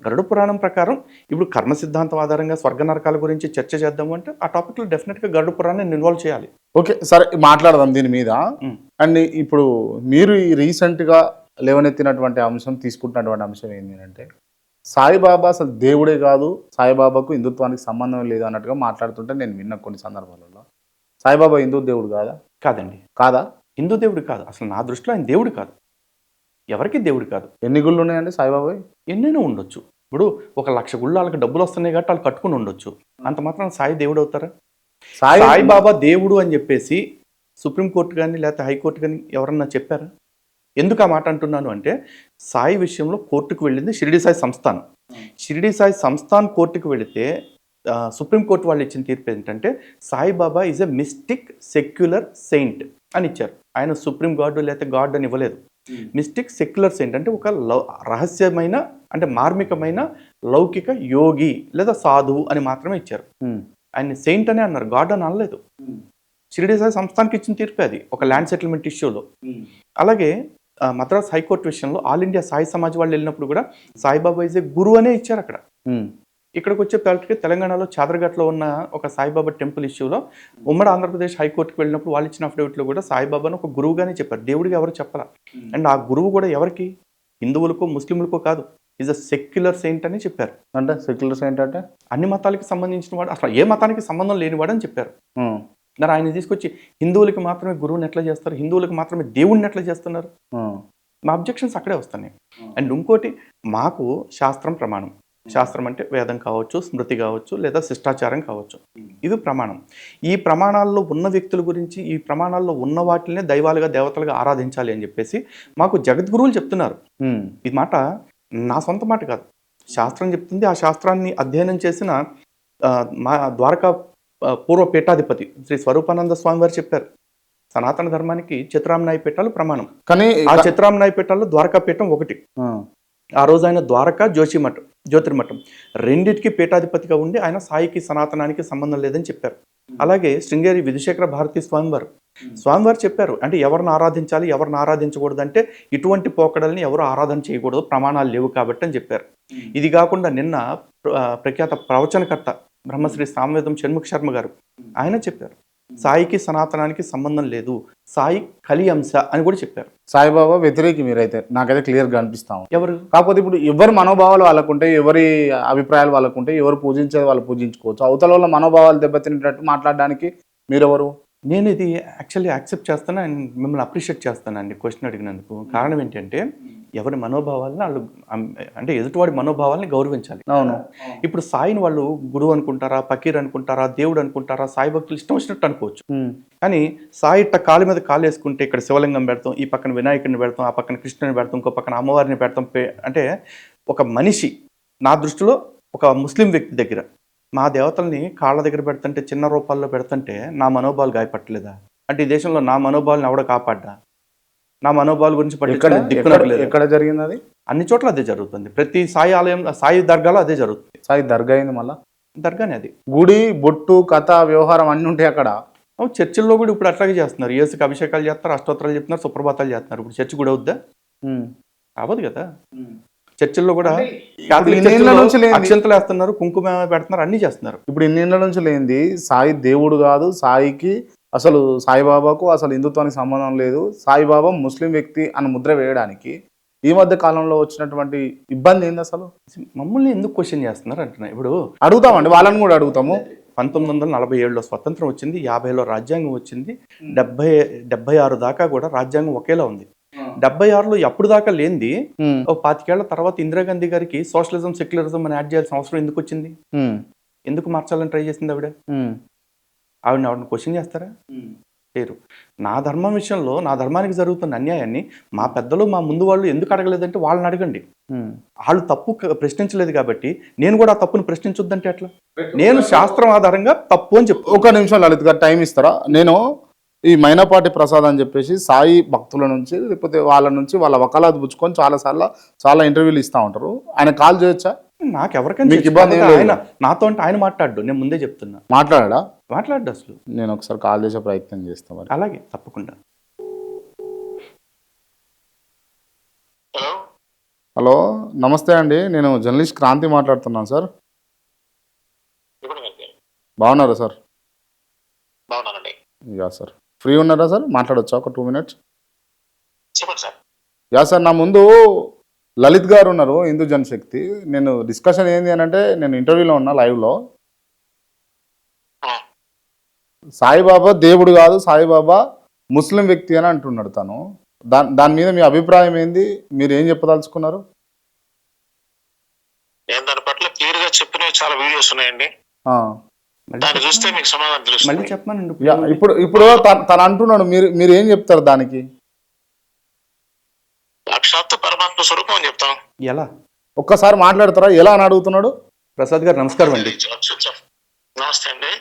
గరుడ పురాణం ప్రకారం ఇప్పుడు కర్మ సిద్ధాంతం ఆధారంగా స్వర్గ నరకాల గురించి చర్చ చేద్దాము అంటే ఆ టాపిక్ లో డెఫినెట్ గా గరుడ పురాణాన్ని ఇన్వాల్వ్ చేయాలి. ఓకే, సరే మాట్లాడదాం దీని మీద. అండ్ ఇప్పుడు మీరు రీసెంట్ గా లేవనెత్తినటువంటి అంశం, తీసుకుంటున్నటువంటి అంశం ఏంటి అంటే, సాయిబాబా అసలు దేవుడే కాదు, సాయిబాబాకు హిందుత్వానికి సంబంధం లేదు అన్నట్టుగా మాట్లాడుతుంటే నేను విన్న కొన్ని సందర్భాలలో. సాయిబాబా హిందూ దేవుడు కాదా? కాదండి. కాదా? హిందూ దేవుడు కాదు. అసలు నా దృష్టిలో ఆయన దేవుడు కాదు, ఎవరికి దేవుడు కాదు. ఎన్ని గుళ్ళు ఉన్నాయండి సాయిబాబా? ఎన్నైనా ఉండొచ్చు. ఇప్పుడు 1,00,000 గుళ్ళు వాళ్ళకి డబ్బులు వస్తున్నాయి కాబట్టి వాళ్ళు కట్టుకుని ఉండొచ్చు. అంత మాత్రం సాయి దేవుడు అవుతారా? సాయిబాబా దేవుడు అని చెప్పేసి సుప్రీంకోర్టు కానీ లేకపోతే హైకోర్టు కానీ ఎవరన్నా చెప్పారా? ఎందుకు ఆ మాట అంటున్నాను అంటే, సాయి విషయంలో కోర్టుకు వెళ్ళింది షిరిడి సాయి సంస్థానం. షిరిడి సాయి సంస్థాన్ కోర్టుకు వెళితే సుప్రీంకోర్టు వాళ్ళు ఇచ్చిన తీర్పు ఏంటంటే, Saibaba is a mystic secular Saint అని ఇచ్చారు. ఆయన సుప్రీం గాడ్ లేకపోతే గాడ్ అని ఇవ్వలేదు. మిస్టిక్ సెక్యులర్ సెయింట్ అంటే ఒక రహస్యమైన అంటే మార్మికమైన లౌకిక యోగి లేదా సాధువు అని మాత్రమే ఇచ్చారు. ఆయన సెయింట్ అనే అన్నారు, గాడ్ అని అనలేదు. షిరిడి సాయి సంస్థానికి ఇచ్చిన తీర్పే అది, ఒక ల్యాండ్ సెటిల్మెంట్ ఇష్యూలో. అలాగే మద్రాస్ హైకోర్టు విషయంలో ఆల్ ఇండియా సాయి సమాజ్ వాళ్ళు వెళ్ళినప్పుడు కూడా సాయిబాబా ఈజ్ ఏ గురు అనే ఇచ్చారు అక్కడ. ఇక్కడికి వచ్చే తెలంగాణలో చాదర్ఘట్లో ఉన్న ఒక సాయిబాబా టెంపుల్ ఇష్యూలో ఉమ్మడి ఆంధ్రప్రదేశ్ హైకోర్టుకు వెళ్ళినప్పుడు వాళ్ళు ఇచ్చిన అఫిడవిట్లో కూడా సాయిబాబాను ఒక గురువుగానే చెప్పారు, దేవుడిగా ఎవరు చెప్పాల. అండ్ ఆ గురువు కూడా ఎవరికి? హిందువులకు ముస్లింలకు కాదు, ఈజ్ అ సెక్యులర్ సెయింట్ అని చెప్పారు. అంటే సెక్యులర్ సెయింట్ అంటే అన్ని మతాలకి సంబంధించిన వాడు, అసలు ఏ మతానికి సంబంధం లేనివాడు అని చెప్పారు. మరి ఆయన తీసుకొచ్చి హిందువులకి మాత్రమే గురువుని ఎట్లా చేస్తారు, హిందువులకు మాత్రమే దేవుడిని ఎట్లా చేస్తున్నారు? మా అబ్జెక్షన్స్ అక్కడే వస్తున్నాయి. అండ్ ఇంకోటి, మాకు శాస్త్రం ప్రమాణం. శాస్త్రం అంటే వేదం కావచ్చు, స్మృతి కావచ్చు, లేదా శిష్టాచారం కావచ్చు, ఇవి ప్రమాణం. ఈ ప్రమాణాల్లో ఉన్న వ్యక్తుల గురించి, ఈ ప్రమాణాల్లో ఉన్న వాటినే దైవాలుగా దేవతలుగా ఆరాధించాలి అని చెప్పేసి మాకు జగద్గురువులు చెప్తున్నారు. ఈ మాట నా సొంత మాట కాదు, శాస్త్రం చెప్తుంది. ఆ శాస్త్రాన్ని అధ్యయనం చేసిన మా ద్వారకా పూర్వ పీఠాధిపతి శ్రీ స్వరూపానంద స్వామి వారు చెప్పారు, సనాతన ధర్మానికి చిత్రామనాయ పీఠాలు ప్రమాణం. కానీ ఆ చిత్రామనాయ పీఠాల్లో ద్వారకా పీఠం ఒకటి. ఆ రోజు ఆయన ద్వారకా జ్యోతిర్మఠం రెండిటికి పీఠాధిపతిగా ఉండి ఆయన సాయికి సనాతనానికి సంబంధం లేదని చెప్పారు. అలాగే శృంగేరి విధుశేఖర భారతీ స్వామివారు చెప్పారు, అంటే ఎవరిని ఆరాధించాలి, ఎవరిని ఆరాధించకూడదు, అంటే ఇటువంటి పోకడల్ని ఎవరు ఆరాధన చేయకూడదు, ప్రమాణాలు లేవు కాబట్టి అని చెప్పారు. ఇది కాకుండా నిన్న ప్రఖ్యాత ప్రవచనకర్త బ్రహ్మశ్రీ సామవేదం షణ్ముఖ శర్మ గారు ఆయన చెప్పారు, సాయికి సనాతనానికి సంబంధం లేదు, సాయి కలి అంశ అని కూడా చెప్పారు. సాయిబాబా వ్యతిరేకి మీరైతే నాకైతే క్లియర్గా అనిపిస్తాం. ఎవరు? కాకపోతే ఇప్పుడు ఎవరి మనోభావాలు వాళ్ళకుంటే, ఎవరి అభిప్రాయాలు వాళ్ళకుంటే, ఎవరు పూజించేది వాళ్ళు పూజించుకోవచ్చు. అవతల వాళ్ళ మనోభావాలు దెబ్బతినేటట్టు మాట్లాడడానికి మీరెవరు? నేను ఇది యాక్చువల్లీ యాక్సెప్ట్ చేస్తాను అండ్ మిమ్మల్ని అప్రిషియేట్ చేస్తానండి క్వశ్చన్ అడిగినందుకు. కారణం ఏంటంటే, ఎవరి మనోభావాలను వాళ్ళు అంటే ఎదుటివాడి మనోభావాలని గౌరవించాలి. అవును. ఇప్పుడు సాయిని వాళ్ళు గురువు అనుకుంటారా, ఫకీర్ అనుకుంటారా, దేవుడు అనుకుంటారా, సాయి భక్తులు ఇష్టం వచ్చినట్టు అనుకోవచ్చు. కానీ సాయి ఇట్ట కాలు మీద కాలు వేసుకుంటే ఇక్కడ శివలింగం పెడతాం, ఈ పక్కన వినాయకుడిని పెడతాం, ఆ పక్కన కృష్ణుని పెడతాం, ఇంకో పక్కన అమ్మవారిని పెడతాం. అంటే ఒక మనిషి, నా దృష్టిలో ఒక ముస్లిం వ్యక్తి దగ్గర మా దేవతల్ని కాళ్ళ దగ్గర పెడుతుంటే, చిన్న రూపాల్లో పెడుతుంటే నా మనోభావాలు గాయపట్టలేదా? అంటే ఈ దేశంలో నా మనోభావాలను ఎవడ కాపాడ్డా? నా మనోభావాల గురించి పట్టించుకోలేదు. ఎక్కడ జరిగింది అది? అన్ని చోట్ల అదే జరుగుతుంది. ప్రతి సాయి ఆలయం, సాయి దర్గాలో అదే జరుగుతుంది. సాయి దర్గా అయింది, మళ్ళీ దర్గానే అది. గుడి, బొట్టు, కథ, వ్యవహారం అన్ని ఉంటాయి అక్కడ. చర్చిల్లో కూడా ఇప్పుడు అట్లాగే చేస్తున్నారు. యేసుకి అభిషేకాలు చేస్తారు, అష్టోత్తరాలు చెప్తున్నారు, సుప్రభాతాలు చేస్తున్నారు. ఇప్పుడు చర్చి కూడా అవుద్దా? అవ్వదు కదా. చర్చిల్లో కూడా అక్షంతలు వేస్తున్నారు, కుంకుమ పెడుతున్నారు, అన్ని చేస్తున్నారు. ఇప్పుడు ఇన్నేళ్ల నుంచి లేనిది సాయి దేవుడు కాదు, సాయికి అసలు సాయిబాబాకు అసలు హిందుత్వానికి సంబంధం లేదు, సాయిబాబా ముస్లిం వ్యక్తి అని ముద్ర వేయడానికి ఈ మధ్య కాలంలో వచ్చినటువంటి ఇబ్బంది ఏంది అసలు? మమ్మల్ని ఎందుకు క్వశ్చన్ చేస్తున్నారు అంటున్నా. ఇప్పుడు అడుగుతామండి, వాళ్ళని కూడా అడుగుతాము. 1947లో స్వతంత్రం వచ్చింది, 50లో రాజ్యాంగం వచ్చింది, 76 దాకా కూడా రాజ్యాంగం ఒకేలా ఉంది. 76లో అప్పుడు దాకా లేనిది ఒక 25 ఏళ్ల తర్వాత ఇందిరాగాంధీ గారికి సోషలిజం సెక్యులరిజం అని యాడ్ చేయాల్సిన అవసరం ఎందుకు వచ్చింది? ఎందుకు మార్చాలని ట్రై చేసింది ఆవిడని క్వశ్చన్ చేస్తారా? లేరు. నా ధర్మం విషయంలో నా ధర్మానికి జరుగుతున్న అన్యాయాన్ని మా పెద్దలు మా ముందు వాళ్ళు ఎందుకు అడగలేదంటే వాళ్ళని అడగండి. వాళ్ళు తప్పు ప్రశ్నించలేదు కాబట్టి నేను కూడా ఆ తప్పును ప్రశ్నించొద్దంటే ఎట్లా? నేను శాస్త్రం ఆధారంగా తప్పు అని చెప్పు. ఒక నిమిషం లలిత్ గారు టైం ఇస్తారా? నేను ఈ మైనపాటి ప్రసాద్ అని చెప్పేసి సాయి భక్తుల నుంచి లేకపోతే వాళ్ళ నుంచి వాళ్ళ వకాలత్ పుచ్చుకొని చాలా ఇంటర్వ్యూలు ఇస్తూ ఉంటారు. ఆయన కాల్ చేయొచ్చా? నాకు ఎవరికైనా మీకు ఇబ్బంది ఆయన నాతో అంటే ఆయన మాట్లాడు, నేను ముందే చెప్తున్నా. మాట్లాడు అసలు. నేను ఒకసారి కాల్ చేసే ప్రయత్నం చేస్తాను మరి. అలాగే తప్పకుండా. హలో నమస్తే అండి, నేను జర్నలిస్ట్ క్రాంతి మాట్లాడుతున్నాను సార్. బాగున్నారా సార్? యా సార్, ఫ్రీ ఉన్నారా సార్? మాట్లాడొచ్చా ఒక 2 minutes? యా సార్, నా ముందు లలిత్ గారు ఉన్నారు, హిందూ జనశక్తి. నేను డిస్కషన్ ఏంది అని అంటే, నేను ఇంటర్వ్యూలో ఉన్నా లైవ్లో. సాయిబాబా దేవుడు కాదు, సాయిబాబా ముస్లిం వ్యక్తి అని అంటున్నాడు తను. దాని మీద మీ అభిప్రాయం ఏంది? మీరు ఏం చెప్పదలుచుకున్నారు? నేను దాని పట్ల క్లియర్ గా చెప్పిన చాలా వీడియోస్ ఉన్నాయండి, దాన్ని చూస్తే మీకు సమాధానం తెలుస్తుంది. ఇప్పుడు తను అంటున్నాడు, మీరు ఏం చెప్తారు దానికి? సాక్షాత్తు పరమాత్మ స్వరూపం అని చెప్తాం. ఎలా? ఒక్కసారి మాట్లాడతారా? ఎలా అని అడుగుతున్నాడు. ప్రసాద్ గారు నమస్కారం అండి. నమస్తే అండి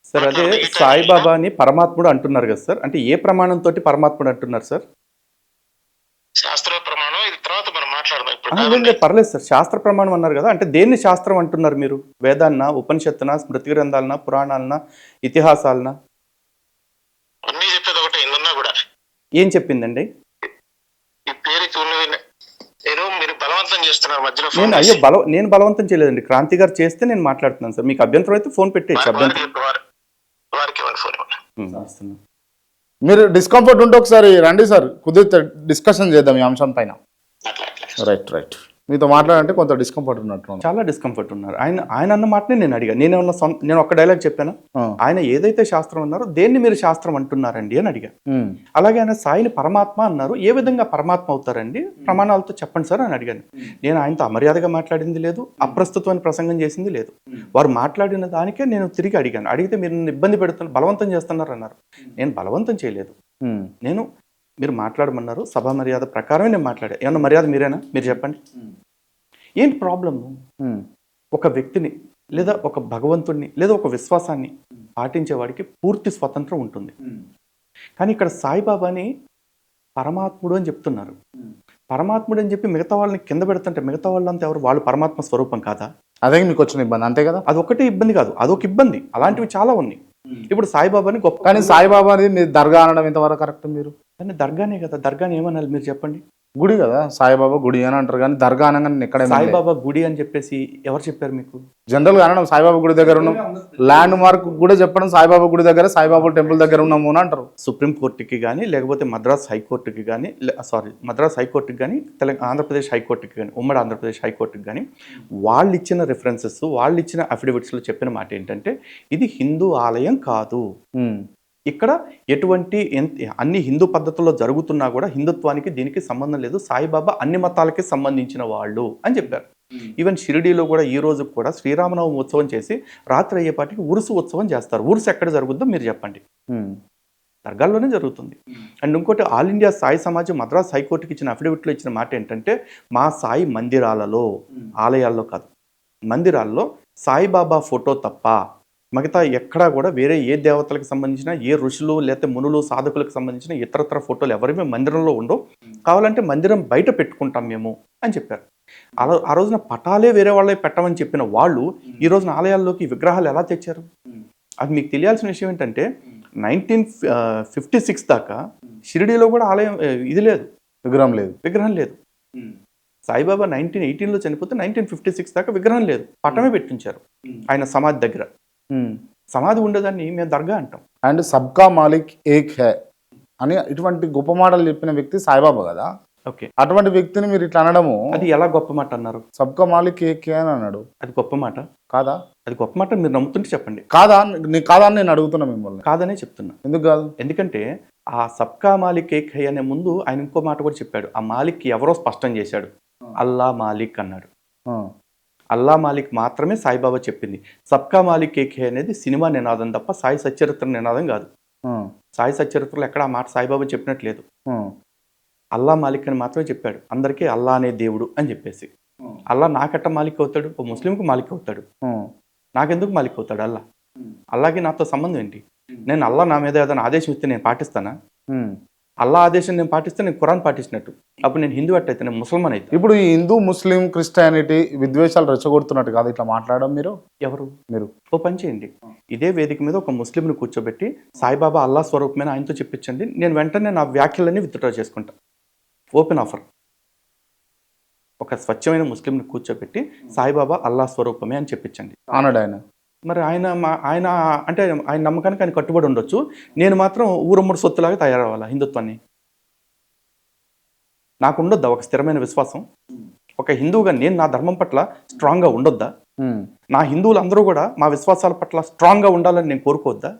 సార్. అదే సాయిబాబాని పరమాత్ముడు అంటున్నారు కదా సార్, అంటే ఏ ప్రమాణంతో పరమాత్ముడు అంటున్నారు సార్? శాస్త్ర ప్రమాణం, ఇది తర్వాత మనం మాట్లాడదాం. పర్లేదు సార్, శాస్త్ర ప్రమాణం అన్నారు కదా, అంటే దేన్ని శాస్త్రం అంటున్నారు మీరు? వేదాన్న, ఉపనిషత్తున, స్మృతి గ్రంథాలన, పురాణాలన, ఇతిహాసాలన? అన్నీ చెప్పేది ఒకటే, ఇందున్నా కూడా. ఏం చెప్పిందండి? ఈ పేరుకి ఉన్నది ఏదో మీరు బలవంతం చేస్తున్నారు మధ్యలో. నేను బలవంతం చేయలేదండి, క్రాంతి గారు చేస్తే నేను మాట్లాడుతున్నాను సార్. మీకు అభ్యంతరం అయితే ఫోన్ పెట్టేసి మీరు డిస్కంఫర్ట్ ఉంటే ఒకసారి రండి సార్, కుదిరితే డిస్కషన్ చేద్దాం ఈ అంశం పైన. రైట్. మీతో మాట్లాడంటే కొంత డిస్కంఫర్ట్ ఉన్నట్టు. చాలా డిస్కంఫర్ట్ ఉన్నారు. ఆయన అన్న మాటనే నేను అడిగా. నేను ఒక్క డైలాగ్ చెప్పాను. ఆయన ఏదైతే శాస్త్రం అన్నారో దేన్ని మీరు శాస్త్రం అంటున్నారండి అని అడిగా. అలాగే ఆయన సాయిని పరమాత్మ అన్నారు, ఏ విధంగా పరమాత్మ అవుతారండి? ప్రమాణాలతో చెప్పండి సార్ అని అడిగాను. నేను ఆయనతో అమర్యాదగా మాట్లాడింది లేదు, అప్రస్తుతమైన ప్రసంగం చేసింది లేదు. వారు మాట్లాడిన దానికే నేను తిరిగి అడిగాను. అడిగితే మీరు ఇబ్బంది పెడుతున్నారు, బలవంతం చేస్తున్నారు అన్నారు. నేను బలవంతం చేయలేదు. మీరు మాట్లాడమన్నారు, సభా మర్యాద ప్రకారమే నేను మాట్లాడా. ఏమన్నా మర్యాద మీరేనా? మీరు చెప్పండి. ఏంటి ప్రాబ్లము? ఒక వ్యక్తిని లేదా ఒక భగవంతుడిని లేదా ఒక విశ్వాసాన్ని పాటించేవాడికి పూర్తి స్వతంత్రం ఉంటుంది. కానీ ఇక్కడ సాయిబాబాని పరమాత్ముడు అని చెప్తున్నారు. పరమాత్ముడు అని చెప్పి మిగతా వాళ్ళని కింద పెడుతుంటే మిగతా వాళ్ళంతా ఎవరు? వాళ్ళు పరమాత్మ స్వరూపం కాదా? అదే మీకు వచ్చిన ఇబ్బంది, అంతే కదా? అదొకటి ఇబ్బంది కాదు, అదొక ఇబ్బంది. అలాంటివి చాలా ఉన్నాయి. ఇప్పుడు సాయిబాబాని గొప్ప, కానీ సాయిబాబా అనేది మీరు దర్గా అనడం ఎంతవరకు కరెక్ట్? మీరు కానీ దర్గానే కదా, దర్గాని ఏమనాలి మీరు చెప్పండి? గుడి కదా, సాయిబాబా గుడి అని అంటారు, కానీ దర్గా అనగానే ఎక్కడ? సాయిబాబా గుడి అని చెప్పేసి ఎవరు చెప్పారు మీకు? జనరల్ గా అనడం సాయిబాబా గుడి దగ్గర ఉన్నాం, ల్యాండ్ మార్క్ కూడా చెప్పడం సాయిబాబా గుడి దగ్గర, సాయిబాబా టెంపుల్ దగ్గర ఉన్నాము అని అంటారు. సుప్రీం కోర్టుకి కానీ లేకపోతే మద్రాస్ హైకోర్టుకి కానీ, మద్రాస్ హైకోర్టుకి కానీ, ఆంధ్రప్రదేశ్ హైకోర్టుకి కానీ, ఉమ్మడి ఆంధ్రప్రదేశ్ హైకోర్టుకి కానీ వాళ్ళు ఇచ్చిన రిఫరెన్సెస్, వాళ్ళు ఇచ్చిన అఫిడవిట్స్లో చెప్పిన మాట ఏంటంటే ఇది హిందూ ఆలయం కాదు, ఇక్కడ ఎటువంటి అన్ని హిందూ పద్ధతుల్లో జరుగుతున్నా కూడా హిందుత్వానికి దీనికి సంబంధం లేదు, సాయిబాబా అన్ని మతాలకి సంబంధించిన వాళ్ళు అని చెప్పారు. ఈవెన్ షిరిడీలో కూడా ఈ రోజు కూడా శ్రీరామనవమి ఉత్సవం చేసి రాత్రి అయ్యేపాటికి ఉరుసు ఉత్సవం చేస్తారు. ఉరుసు ఎక్కడ జరుగుద్దో మీరు చెప్పండి? దర్గాల్లోనే జరుగుతుంది. అండ్ ఇంకోటి, ఆల్ ఇండియా సాయి సమాజ్ మద్రాస్ హైకోర్టుకి ఇచ్చిన అఫిడవిట్లో ఇచ్చిన మాట ఏంటంటే మా సాయి మందిరాలలో, ఆలయాల్లో కాదు, మందిరాల్లో సాయిబాబా ఫోటో తప్ప మిగతా ఎక్కడా కూడా వేరే ఏ దేవతలకు సంబంధించిన, ఏ ఋషులు లేకపోతే మునులు సాధకులకు సంబంధించిన ఇతరత్ర ఫోటోలు ఎవరివి మందిరంలో ఉండవు, కావాలంటే మందిరం బయట పెట్టుకుంటాం మేము అని చెప్పారు. ఆ రోజున పటాలే వేరే వాళ్ళే పెట్టమని చెప్పిన వాళ్ళు ఈ రోజున ఆలయాల్లోకి విగ్రహాలు ఎలా తెచ్చారు? అది మీకు తెలియాల్సిన విషయం ఏంటంటే 1956 దాకా షిరిడీలో కూడా ఆలయం ఇది లేదు, విగ్రహం లేదు. సాయిబాబా 1918లో చనిపోతే 1956 దాకా విగ్రహం లేదు, పటమే పెట్టించారు ఆయన సమాధి దగ్గర. సమాధి ఉండేదాన్ని మేము దర్గా అంటాం. అండ్ సబ్కా మాలిక్ ఏక్ హై అని ఇటువంటి గొప్ప మాటలు చెప్పిన వ్యక్తి సాయిబాబా కదా. ఓకే, అటువంటి వ్యక్తిని మీరు ఇట్లా అనడము, అది ఎలా గొప్ప మాట అన్నారు? సబ్కా మాలిక్ ఏక్ హై అని అన్నాడు. అది గొప్ప మాట కాదా? అది గొప్ప మాట మీరు నమ్ముతుంటే చెప్పండి. కాదా? కాదా అని నేను అడుగుతున్నా మిమ్మల్ని. కాదనే చెప్తున్నా. ఎందుకు కాదు? ఎందుకంటే ఆ సబ్కా మాలిక్ ఏక్ హై అనే ముందు ఆయన ఇంకో మాట కూడా చెప్పాడు. ఆ మాలిక్ ఎవరో స్పష్టం చేశాడు. అల్లా మాలిక్ అన్నాడు. అల్లా మాలిక్ మాత్రమే సాయిబాబా చెప్పింది. సబ్కా మాలిక్ ఏక్ హై అనేది సినిమా నినాదం తప్ప సాయి సచ్చరిత్ర నినాదం కాదు. సాయి సచ్చరిత్రలో ఎక్కడ ఆ మాట సాయిబాబా చెప్పినట్లేదు. అల్లా మాలిక్ అని మాత్రమే చెప్పాడు. అందరికీ అల్లా అనే దేవుడు అని చెప్పేసి. అల్లా నాకెట్ట మాలిక్ అవుతాడు? ఓ ముస్లింకు మాలిక్ అవుతాడు. నాకెందుకు మాలిక్ అవుతాడు అల్లా? అల్లాకి నాతో సంబంధం ఏంటి? నేను అల్లా నా మీద ఏదైనా ఆదేశం ఇస్తే నేను పాటిస్తానా? అల్లా ఆదేశం నేను పాటిస్తే నేను ఖురాన్ పాటించినట్టు. అప్పుడు నేను హిందూ అట్టయితే నేను ముసల్మాన్ అయితే. ఇప్పుడు ఈ హిందూ ముస్లిం క్రిస్టియానిటీ విద్వేషాలు రెచ్చగొడుతున్నట్టు కాదు ఇట్లా మాట్లాడడం మీరు? ఎవరు? మీరు. ఓ పని చేయండి, ఇదే వేదిక మీద ఒక ముస్లింని కూర్చోబెట్టి సాయిబాబా అల్లా స్వరూపమైన ఆయనతో చెప్పించండి. నేను వెంటనే నా వ్యాఖ్యలన్నీ విత్డ్రా చేసుకుంటా. Open offer. ఒక స్వచ్ఛమైన ముస్లింని కూర్చోబెట్టి సాయిబాబా అల్లా స్వరూపమే అని చెప్పించండి అన్నాడు ఆయన. మరి ఆయన అంటే ఆయన నమ్మకానికి ఆయన కట్టుబడి ఉండొచ్చు. నేను మాత్రం ఊరమ్మడి సొత్తులాగా తయారవ్వాలా హిందుత్వాన్ని? నాకు ఉండొద్దా ఒక స్థిరమైన విశ్వాసం? ఒక హిందువుగా నేను నా ధర్మం పట్ల స్ట్రాంగ్గా ఉండొద్దా? నా హిందువులు అందరూ కూడా మా విశ్వాసాల పట్ల స్ట్రాంగ్గా ఉండాలని నేను కోరుకోవద్దా?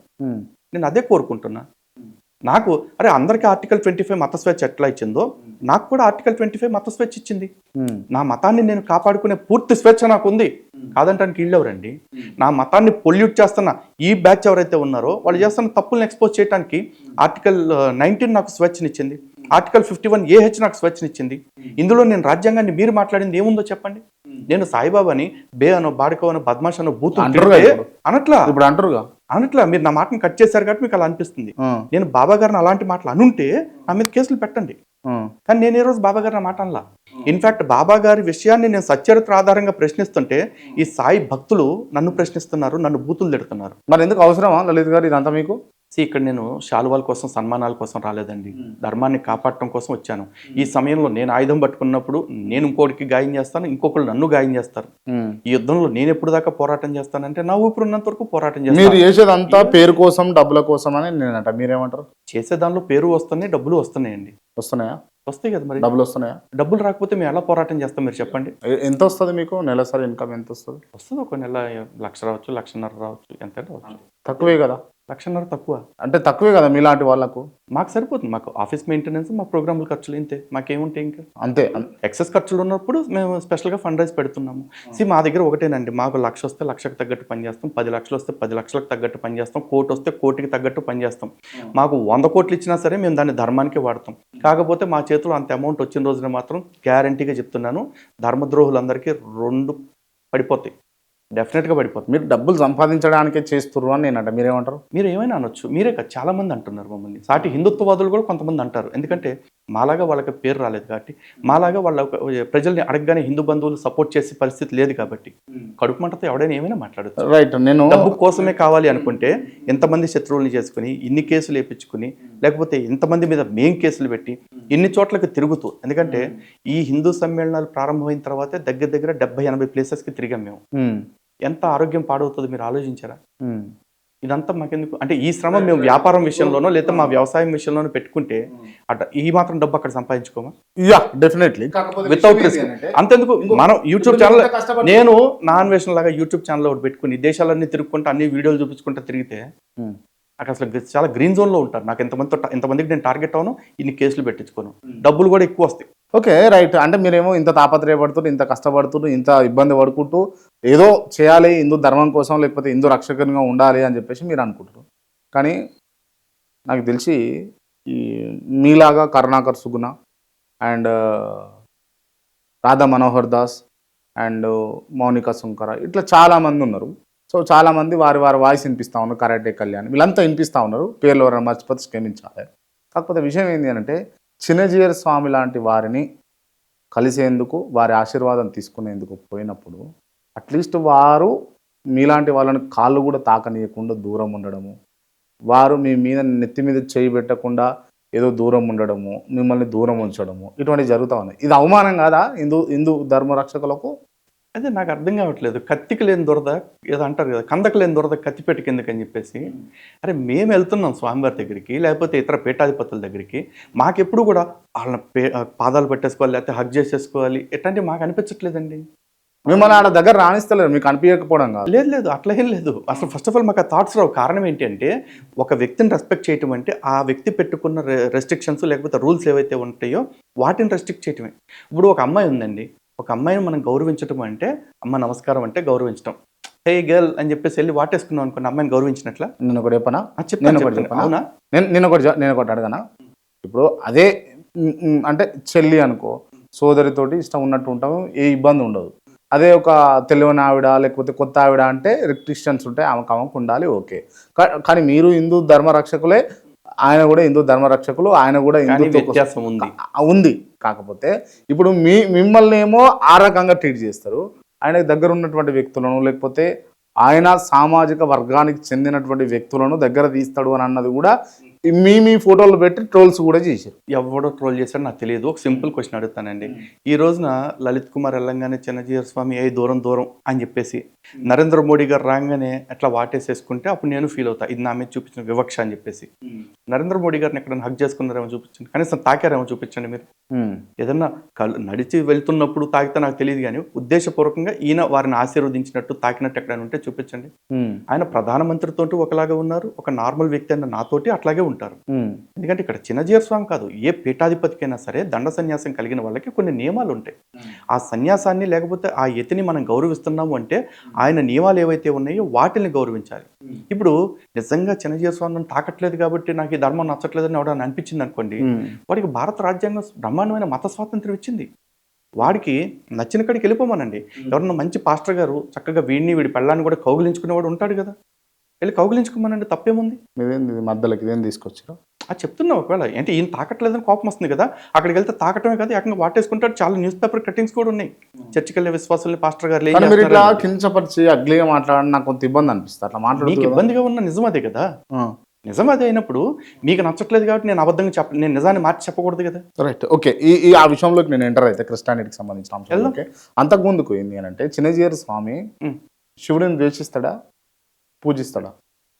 నేను అదే కోరుకుంటున్నా. నాకు అందరికీ ఆర్టికల్ 25 మత స్వేచ్ఛ ఎట్లా ఇచ్చిందో నాకు కూడా ఆర్టికల్ 25 మత స్వేచ్ఛ ఇచ్చింది. నా మతాన్ని నేను కాపాడుకునే పూర్తి స్వేచ్ఛ నాకు ఉంది. కాదంటానికి వీళ్ళెవరండి? నా మతాన్ని పొల్యూట్ చేస్తున్న ఈ బ్యాచ్ ఎవరైతే ఉన్నారో వాళ్ళు చేస్తున్న తప్పులను ఎక్స్పోజ్ చేయడానికి ఆర్టికల్ 19 నాకు స్వేచ్ఛనిచ్చింది. ఆర్టికల్ 51AH నాకు స్వేచ్ఛనిచ్చింది. ఇందులో నేను రాజ్యాంగాన్ని మీరు మాట్లాడింది ఏముందో చెప్పండి. నేను సాయిబాబాని బే అనో బాడకో అనో బద్మాష్ అనో బూత్ అనట్లా. ఇప్పుడు అంటారుగా అనట్లా. మీరు నా మాటను కట్ చేశారు కాబట్టి మీకు అలా అనిపిస్తుంది. నేను బాబా గారిని అలాంటి మాటలు అనుంటే నా మీద కేసులు పెట్టండి. కానీ నేను ఈ రోజు బాబా గారిని మాట అనలా. ఇన్ఫాక్ట్ బాబా గారి విషయాన్ని నేను సచ్చరిత్ర ఆధారంగా ప్రశ్నిస్తుంటే ఈ సాయి భక్తులు నన్ను ప్రశ్నిస్తున్నారు, నన్ను బూతులు తిడుతున్నారు. మరి ఎందుకు అవసరమా లలిత్ గారు ఇదంతా మీకు? ఇక్కడ నేను శాలువాల కోసం సన్మానాల కోసం రాలేదండి. ధర్మాన్ని కాపాడటం కోసం వచ్చాను. ఈ సమయంలో నేను ఆయుధం పట్టుకున్నప్పుడు నేను ఇంకోటికి గాయం చేస్తాను, ఇంకొకరు నన్ను గాయం చేస్తారు. ఈ యుద్ధంలో నేను ఎప్పుడు దాకా పోరాటం చేస్తానంటే నా ఊపిరి ఉన్నంత వరకు పోరాటం చేస్తాను. మీరు చేసేదంతా పేరు కోసం డబ్బుల కోసం అని నేనంట. మీరేమంటారు? చేసే దానిలో పేరు వస్తున్నాయి, డబ్బులు వస్తున్నాయండి. వస్తున్నాయా? వస్తాయి కదా. మరి డబ్బులు వస్తున్నాయా? డబ్బులు రాకపోతే మేము ఎలా పోరాటం చేస్తాం మీరు చెప్పండి. ఎంత వస్తుంది మీకు నెలసరి ఇన్కమ్? ఎంత వస్తుంది? ఒక నెల 1,00,000 రావచ్చు, 1,50,000 రావచ్చు. ఎంత రావచ్చు? తక్కువే కదా. 1,50,000 తక్కువ అంటే తక్కువే కదా మీలాంటి వాళ్ళకు. మాకు సరిపోతుంది. మాకు ఆఫీస్ మెయింటెనెన్స్, మా ప్రోగ్రాముల ఖర్చులు ఇంతే. మాకేముంటాయి ఇంకా? అంతే. ఎక్సెస్ ఖర్చులు ఉన్నప్పుడు మేము స్పెషల్గా ఫండ్ రైజ్ పెడుతున్నాము. మా దగ్గర ఒకటేనండి, మాకు 1,00,000 వస్తే 1,00,000కి తగ్గట్టు పనిచేస్తాం, 10 లక్షలు వస్తే 10 లక్షలకు తగ్గట్టు పనిచేస్తాం, 1,00,000 వస్తే 1,00,000కి తగ్గట్టు పనిచేస్తాం. మాకు 100 కోట్లు ఇచ్చినా సరే మేము దాన్ని ధర్మానికి వాడతాం. కాకపోతే మా చేతిలో అంత అమౌంట్ వచ్చిన రోజున మాత్రం గ్యారంటీగా చెప్తున్నాను, ధర్మద్రోహులందరికీ 2 పడిపోతాయి. డెఫినెట్గా పడిపోతుంది. మీరు డబ్బులు సంపాదించడానికే చేస్తున్నారు అని నేనంట. మీరేమంటారు? మీరు ఏమైనా అనొచ్చు, మీరే కదా చాలా మంది అంటున్నారు మమ్మల్ని. సాటి హిందుత్వవాదులు కూడా కొంతమంది అంటారు. ఎందుకంటే మాలాగా వాళ్ళకి పేరు రాలేదు కాబట్టి, మాలాగా వాళ్ళ ప్రజల్ని అడగగానే హిందూ బంధువులు సపోర్ట్ చేసే పరిస్థితి లేదు కాబట్టి కడుపు మంటతో ఎవడైనా ఏమైనా మాట్లాడచ్చు. రైట్. నేను డబ్బు కోసమే కావాలి అనుకుంటే ఎంతమంది శత్రువుల్ని చేసుకుని ఇన్ని కేసులు వేయించుకుని, లేకపోతే ఎంతమంది మీద మేం కేసులు పెట్టి ఇన్ని చోట్లకి తిరుగుతూ, ఎందుకంటే ఈ హిందూ సమ్మేళనాలు ప్రారంభమైన తర్వాతే దగ్గర 70-80 ప్లేసెస్కి తిరిగాం మేము. ఎంత ఆరోగ్యం పాడవుతుంది మీరు ఆలోచించారా? ఇదంతా మాకెందుకు అంటే ఈ శ్రమ మేము వ్యాపారం విషయంలోనో లేదా మా వ్యవసాయం విషయంలోనో పెట్టుకుంటే ఈ మాత్రం డబ్బు అక్కడ సంపాదించుకోమా? Yeah, definitely. Without risk. అంతెందుకు మనం యూట్యూబ్ ఛానల్, నేను నా అన్వేషణ లాగా యూట్యూబ్ ఛానల్ ఒకటి పెట్టుకుని దేశాలన్నీ తిరుగుకుంటూ అన్ని వీడియోలు చూపించుకుంటూ తిరిగితే అక్కడ అసలు చాలా గ్రీన్ జోన్లో ఉంటారు. నాకు ఎంతమందికి నేను టార్గెట్ అవును, ఇన్ని కేసులు పెట్టించుకోను, డబ్బులు కూడా ఎక్కువ వస్తాయి. Okay, right. అంటే మీరేమో ఇంత తాపత్రయపడుతూ, ఇంత కష్టపడుతూ, ఇంత ఇబ్బంది పడుకుంటూ ఏదో చేయాలి హిందూ ధర్మం కోసం, లేకపోతే హిందూ రక్షకంగా ఉండాలి అని చెప్పేసి మీరు అనుకుంటారు. కానీ నాకు తెలిసి ఈ మీలాగా కరుణాకర్ సుగుణ అండ్ రాధా మనోహర్ దాస్ అండ్ మౌనిక సుంకర ఇట్లా చాలామంది ఉన్నారు. సో చాలామంది వారి వాయిస్ వినిపిస్తూ ఉన్నారు. కరాటే కళ్యాణ్ వీళ్ళంతా వినిపిస్తూ ఉన్నారు. పేర్లు ఎవరైనా మర్చిపోతే క్షమించాలి. కాకపోతే విషయం ఏంటి అంటే, చిన్నజీయర్ స్వామి లాంటి వారిని కలిసేందుకు, వారి ఆశీర్వాదం తీసుకునేందుకు పోయినప్పుడు అట్లీస్ట్ వారు మీలాంటి వాళ్ళని కాళ్ళు కూడా తాకనీయకుండా దూరం ఉండడము, వారు మీ మీద నెత్తి మీద చేయి పెట్టకుండా ఏదో దూరం ఉండడము, మిమ్మల్ని దూరం ఉంచడము, ఇటువంటి జరుగుతూ ఉన్నాయి. ఇది అవమానం కాదా హిందూ ధర్మ రక్షకులకు? అదే నాకు అర్థం కావట్లేదు. కత్తికి లేని దురద ఏదో అంటారు కదా! కందకు లేని దురద కత్తి పెట్టు కిందకని చెప్పేసి. అరే మేము వెళ్తున్నాం స్వామివారి దగ్గరికి, లేకపోతే ఇతర పీఠాధిపతుల దగ్గరికి. మాకెప్పుడు కూడా ఆళ్ళ పాదాలు పట్టేసుకోవాలి, లేకపోతే హగ్ చేసేసుకోవాలి ఇట్లాంటివి మాకు అనిపించట్లేదండి. మిమ్మల్ని ఆడ దగ్గర రాణిస్తలేరు, మీకు అనిపించకపోవడం కాదు. లేదు లేదు అట్లా ఏం లేదు. అసలు ఫస్ట్ ఆఫ్ ఆల్ మాకు ఆ థాట్స్ రావు. కారణం ఏంటి అంటే ఒక వ్యక్తిని రెస్పెక్ట్ చేయటం అంటే ఆ వ్యక్తి పెట్టుకున్న రెస్ట్రిక్షన్స్ లేకపోతే రూల్స్ ఏవైతే ఉంటాయో వాటిని రెస్ట్రిక్ట్ చేయటమే. ఇప్పుడు ఒక అమ్మాయి ఉందండి, ఒక అమ్మాయిని మనం గౌరవించడం అంటే అమ్మ నమస్కారం అంటే గౌరవించడం. హే గర్ల్ అని చెప్పేసి వెళ్ళి వాటేసుకున్నాం అనుకోండి, అమ్మాయిని గౌరవించినట్ల. నేను ఒకటి చెప్పనా, అవునా? నేను ఒకటి అడగనా. ఇప్పుడు అదే అంటే చెల్లి అనుకో, సోదరితోటి ఇష్టం ఉన్నట్టు ఉంటాము, ఏ ఇబ్బంది ఉండదు. అదే ఒక తెలియని ఆవిడ లేకపోతే కొత్త ఆవిడ అంటే రిస్ట్రిక్షన్స్ ఉంటాయి, ఆమెకు ఉండాలి, ఓకే. కానీ మీరు హిందూ ధర్మరక్షకులే, ఆయన కూడా హిందూ ధర్మరక్షకులు, ఆయన కూడా వ్యత్యాసం ఉంది. కాకపోతే ఇప్పుడు మిమ్మల్ని ఏమో ఆ రకంగా ట్రీట్ చేస్తారు, ఆయన దగ్గర ఉన్నటువంటి వ్యక్తులను లేకపోతే ఆయన సామాజిక వర్గానికి చెందినటువంటి వ్యక్తులను దగ్గర తీస్తాడు అని అన్నది కూడా మీ ఫోటోలు పెట్టి ట్రోల్స్ కూడా చేశారు. ఎవడో ట్రోల్ చేశాడు నాకు తెలియదు. ఒక సింపుల్ క్వశ్చన్ అడుగుతానండి. ఈ రోజున లలిత్ కుమార్ వెళ్ళంగానే చిన్నజీయర్ స్వామి ఏ దూరం దూరం అని చెప్పేసి నరేంద్ర మోడీ గారు రాగానే అట్లా వాటేసేసుకుంటే అప్పుడు నేను ఫీల్ అవుతా, ఇది నా మీద చూపించిన వివక్ష అని చెప్పేసి. నరేంద్ర మోడీ గారిని ఎక్కడైనా హక్ చేసుకున్నారేమో చూపించండి, కనీసం తాకారేమో చూపించండి. మీరు ఏదన్నా నడిచి వెళ్తున్నప్పుడు తాకితే నాకు తెలియదు, కానీ ఉద్దేశపూర్వకంగా ఈయన వారిని ఆశీర్వదించినట్టు తాకినట్టు ఎక్కడైనా ఉంటే చూపించండి. ఆయన ప్రధానమంత్రితో ఒకలాగా ఉన్నారు, ఒక నార్మల్ వ్యక్తి అన్న నాతోటి అట్లాగే ఉంటారు. ఎందుకంటే ఇక్కడ చిన్నజీయర్ స్వామి కాదు, ఏ పీఠాధిపతికైనా సరే దండ సన్యాసం కలిగిన వాళ్ళకి కొన్ని నియమాలు ఉంటాయి. ఆ సన్యాసాన్ని లేకపోతే ఆ యతిని మనం గౌరవిస్తున్నాము అంటే ఆయన నియమాలు ఏవైతే ఉన్నాయో వాటిని గౌరవించాలి. ఇప్పుడు నిజంగా చిన్నజీయర్ స్వామి తాకట్లేదు కాబట్టి నాకు ఈ ధర్మం నచ్చట్లేదని ఎవడని అనిపించింది అనుకోండి, వాడికి భారత రాజ్యాంగం బ్రహ్మాండమైన మత స్వాతంత్రం ఇచ్చింది. వాడికి నచ్చిన కాడికి వెళ్ళిపోమానండి. ఎవరన్నా మంచి పాస్టర్ గారు చక్కగా వీడి పెళ్ళాన్ని కూడా కౌగిలించుకునేవాడు ఉంటాడు కదా, వెళ్ళి కౌగిలించుకోమనండి, తప్పేముంది? మధ్యలోకి ఇదేం తీసుకొచ్చారు అది చెప్తున్నా. ఒకవేళ అంటే ఈయన తాకట్లేదని కోపం వస్తుంది కదా, అక్కడికి వెళ్తే తాకటమే కదా, ఏకంగా వాటేసుకుంటాడు. చాలా న్యూస్ పేపర్ కట్టింగ్స్ కూడా ఉన్నాయి. చర్చికి వెళ్ళే విశ్వాసాలని పాస్టర్ గారు ఇట్లా కించపరిచి అగ్లీగా మాట్లాడడం నాకు కొంత ఇబ్బంది అనిపిస్తుంది. అట్లా మాట్లాడడానికి ఇబ్బందిగా ఉన్న నిజం అదే కదా. నిజం అదే అయినప్పుడు మీకు నచ్చట్లేదు కాబట్టి నేను అబద్ధంగా నేను నిజాన్ని మార్చి చెప్పకూడదు కదా. Right, okay. ఈ ఆ విషయంలోకి నేను ఎంటర్ అయితే క్రిస్టియానిటీకి సంబంధించిన అంశం. ఓకే, అంతకు ముందుకు ఏంది అని అంటే చిన్నజీయర్ స్వామి శివుడిని ద్వేషిస్తాడా, పూజిస్తాడా?